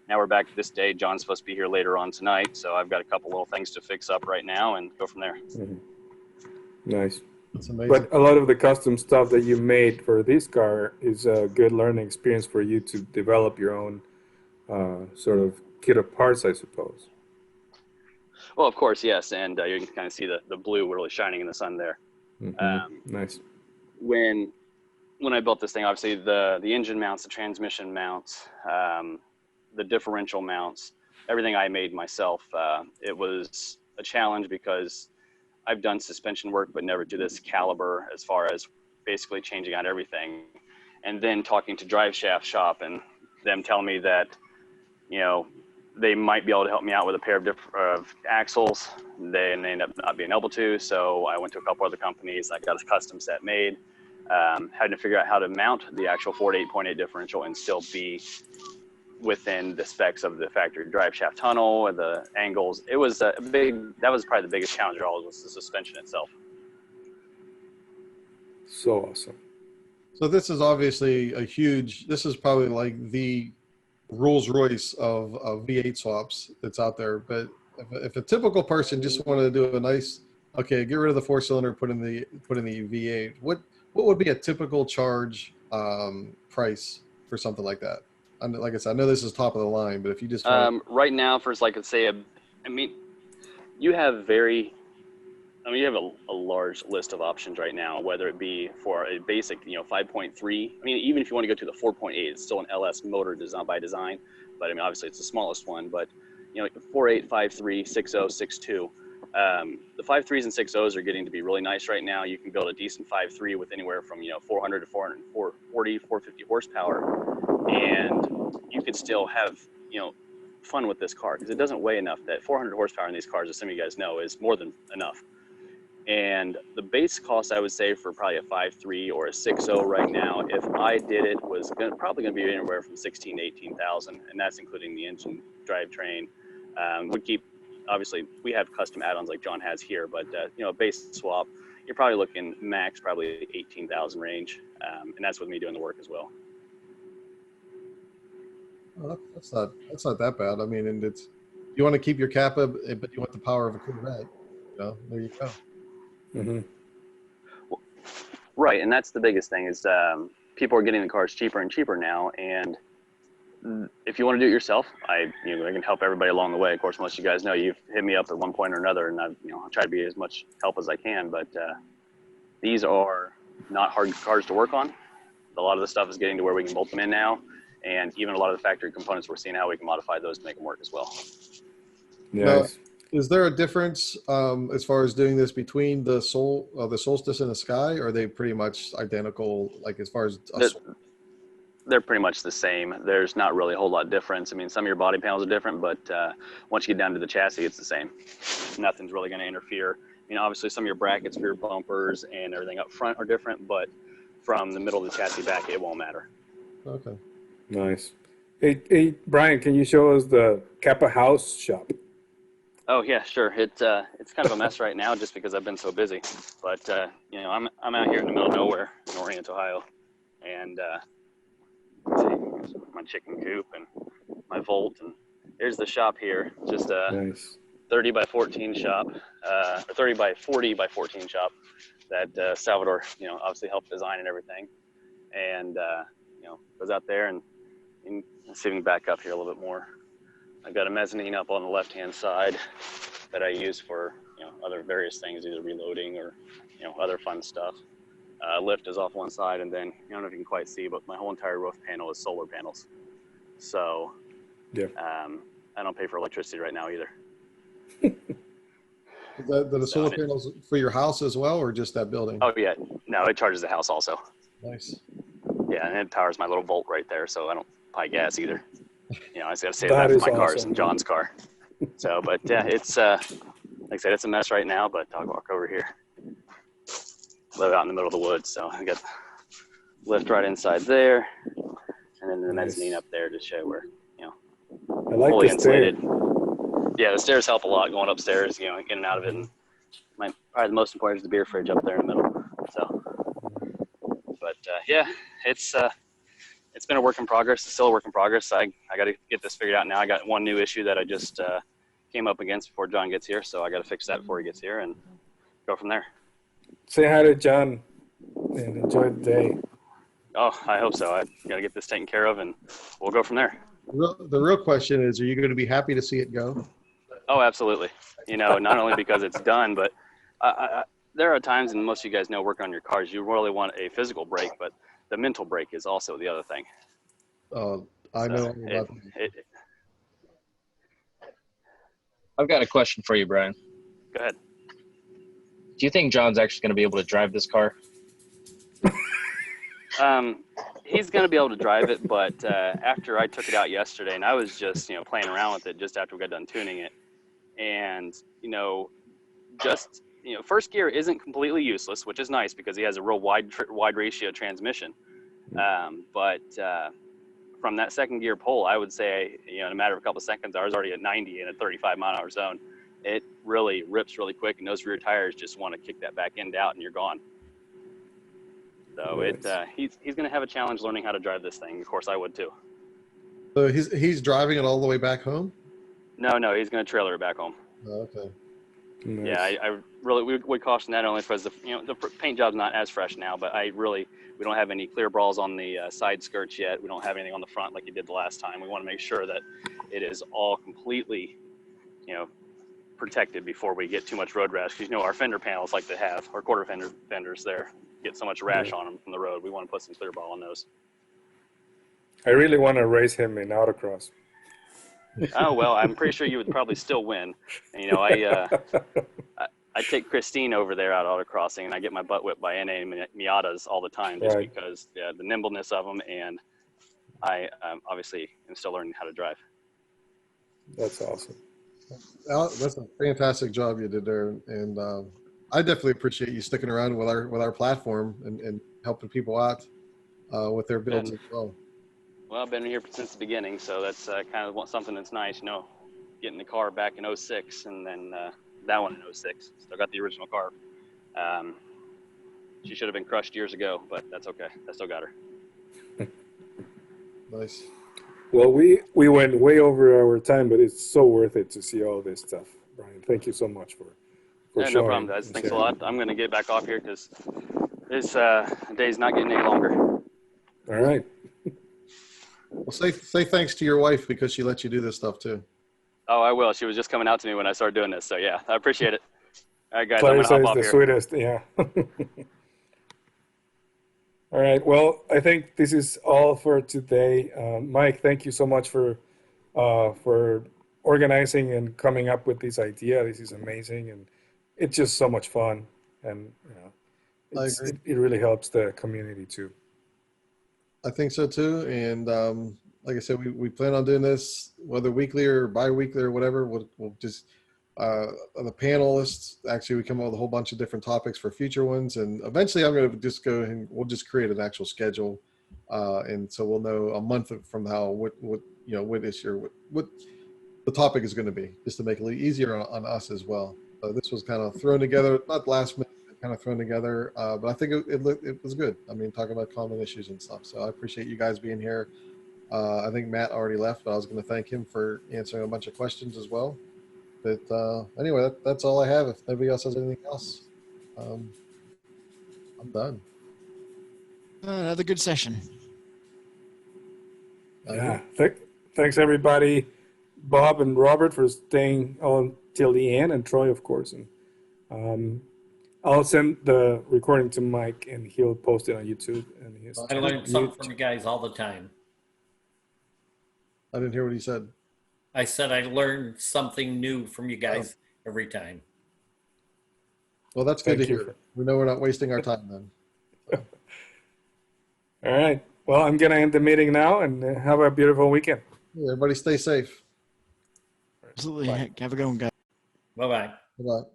now we're back to this day. John's supposed to be here later on tonight, so I've got a couple little things to fix up right now and go from there. Mm-hmm. Nice. That's amazing. But a lot of the custom stuff that you made for this car is a good learning experience for you to develop your own sort of kit of parts, I suppose. Well, of course, yes. And you can kind of see the blue really shining in the sun there. Mm-hmm. Nice. When I built this thing, obviously the engine mounts, the transmission mounts, the differential mounts, everything I made myself. It was a challenge because I've done suspension work, but never to this caliber as far as basically changing out everything. And then talking to drive shaft shop and them telling me that, you know, they might be able to help me out with a pair of axles. They ended up not being able to. So I went to a couple other companies. I got a custom set made. Had to figure out how to mount the actual 4 to 8.8 differential and still be within the specs of the factory drive shaft tunnel and the angles. It was that was probably the biggest challenge of all was the suspension itself. So awesome. So this is obviously this is probably like the Rolls Royce of V8 swaps that's out there. But if a typical person just wanted to do a nice okay, get rid of the 4-cylinder, put in the V8. What would be a typical charge price for something like that? Like I said, I know this is top of the line, but if you just right now, for like, let's say, you have you have a large list of options right now, whether it be for a basic, 5.3. I mean, even if you want to go to the 4.8, it's still an LS motor by design. But I mean, obviously it's the smallest one, but 4.8, 5.3, 6.0, 6.2. The 5.3s and 6.0s are getting to be really nice right now. You can build a decent 5.3 with anywhere from 400 to 440, 450 horsepower, and you could still have fun with this car because it doesn't weigh enough. That 400 horsepower in these cars, as some of you guys know, is more than enough. And the base cost, I would say, for probably a 5.3 or a 6.0 right now, if I did it, was probably going to be anywhere from 16 to 18,000, and that's including the engine, drivetrain. Obviously, we have custom add-ons like John has here, but a base swap, you're probably looking max probably 18,000 range, and that's with me doing the work as well. Well, that's not that bad. I mean, and you want to keep your Kappa, but you want the power of a Corvette. There you go. Mm-hmm. Right, and that's the biggest thing is people are getting the cars cheaper and cheaper now, and if you want to do it yourself, I can help everybody along the way. Of course, most of you guys know you've hit me up at one point or another, and I've try to be as much help as I can. But these are not hard cars to work on. A lot of the stuff is getting to where we can bolt them in now, and even a lot of the factory components, we're seeing how we can modify those to make them work as well. Yes. Now, is there a difference as far as doing this between the Solstice and the Sky? Or are they pretty much identical? Like as far as they're pretty much the same. There's not really a whole lot of difference. I mean, some of your body panels are different, but once you get down to the chassis, it's the same. Nothing's really going to interfere. Obviously some of your brackets for your bumpers and everything up front are different, but from the middle of the chassis back, it won't matter. Okay. Nice. Hey, Brian, can you show us the Kappa house shop? Oh yeah, sure. It's kind of a mess right now just because I've been so busy. But I'm out here in the middle of nowhere in Orient, Ohio, and my chicken coop and my Volt, and here's the shop here. Just a nice 30 by 14 shop, or 30 by 40 by 14 shop that Salvador, obviously helped design and everything, and goes out there and see if we can back up here a little bit more. I've got a mezzanine up on the left-hand side that I use for other various things, either reloading or other fun stuff. Lift is off one side, and then I don't know if you can quite see, but my whole entire roof panel is solar panels. So yeah, I don't pay for electricity right now either. The solar panels for your house as well, or just that building? Oh yeah, no, it charges the house also. Nice. Yeah, and it powers my little Volt right there, so I don't buy gas either. I just got to save that for my cars and John's car. So, but yeah, it's like I said, it's a mess right now, but I'll walk over here. Live out in the middle of the woods, so I got lift right inside there, and then the mezzanine up there to show where I like fully the insulated. Yeah, the stairs help a lot going upstairs, getting out of it. And probably the most important is the beer fridge up there in the middle. So, but yeah, it's been a work in progress. It's still a work in progress. I got to get this figured out now. I got one new issue that I just came up against before John gets here, so I got to fix that before he gets here and go from there. Say hi to John and enjoy the day. Oh, I hope so. I got to get this taken care of, and we'll go from there. The real question is, are you going to be happy to see it go? Oh, absolutely. Not only because it's done, but there are times, and most of you guys know, working on your cars, you really want a physical break, but the mental break is also the other thing. I know. I've got a question for you, Brian. Go ahead. Do you think John's actually going to be able to drive this car? He's going to be able to drive it, but after I took it out yesterday, and I was just, playing around with it just after we got done tuning it, and, first gear isn't completely useless, which is nice because he has a real wide ratio transmission. But from that second gear pull, I would say, in a matter of a couple of seconds, I was already at 90 in a 35-mile-an-hour zone. It really rips really quick, and those rear tires just want to kick that back end out, and you're gone. So he's going to have a challenge learning how to drive this thing. Of course, I would too. So he's driving it all the way back home? No, he's going to trailer it back home. Oh, okay. Nice. Yeah, I really would caution that only because the paint job's not as fresh now, but we don't have any clear balls on the side skirts yet. We don't have anything on the front like you did the last time. We want to make sure that it is all completely, protected before we get too much road rash. Because our fender panels like to have, our quarter fenders there, get so much rash on them from the road. We want to put some clear ball on those. I really want to race him in autocross. Oh well, I'm pretty sure you would probably still win. And, I take Christine over there out autocrossing, and I get my butt whipped by NA Miatas all the time, just because the nimbleness of them, and I obviously am still learning how to drive. That's awesome. That's a fantastic job you did there, and I definitely appreciate you sticking around with our platform and helping people out with their builds as well. Well, I've been here since the beginning, so that's kind of something that's nice, getting the car back in 06 and then that one in 06. Still got the original car. She should have been crushed years ago, but that's okay. I still got her. Nice. Well, we went way over our time, but it's so worth it to see all this stuff. Brian, thank you so much for yeah, no problem, guys. Thanks a lot. I'm going to get back off here because this day's not getting any longer. All right. Well, say thanks to your wife because she let you do this stuff too. Oh, I will. She was just coming out to me when I started doing this. So yeah, I appreciate it. All right, guys, Clarissa I'm going to hop off is here. the sweetest, yeah. All right. Well, I think this is all for today. Mike, thank you so much for organizing and coming up with this idea. This is amazing, and it's just so much fun, and it really helps the community too. I think so too, and like I said, we plan on doing this whether weekly or bi-weekly or whatever. We'll just the panelists, actually we come up with a whole bunch of different topics for future ones, and eventually I'm going to just go and we'll just create an actual schedule, and so we'll know a month from now what issue what the topic is going to be, just to make it a little easier on us as well. This was kind of thrown together, not last minute, kind of thrown together, but I think it was good. I mean, talking about common issues and stuff. So I appreciate you guys being here. I think Matt already left, but I was going to thank him for answering a bunch of questions as well. But anyway, that's all I have. If nobody else has anything else, I'm done. Another good session. Yeah. Thanks everybody, Bob and Robert, for staying on till the end, and Troy, of course. And I'll send the recording to Mike, and he'll post it on YouTube. And I learn something from you guys all the time. I didn't hear what he said. I said I learn something new from you guys every time. Well, that's good to hear. We know we're not wasting our time then. So. All right. Well, I'm going to end the meeting now, and have a beautiful weekend. Yeah, everybody stay safe. Absolutely. Bye. Have a good one, guys. Bye-bye. Bye-bye.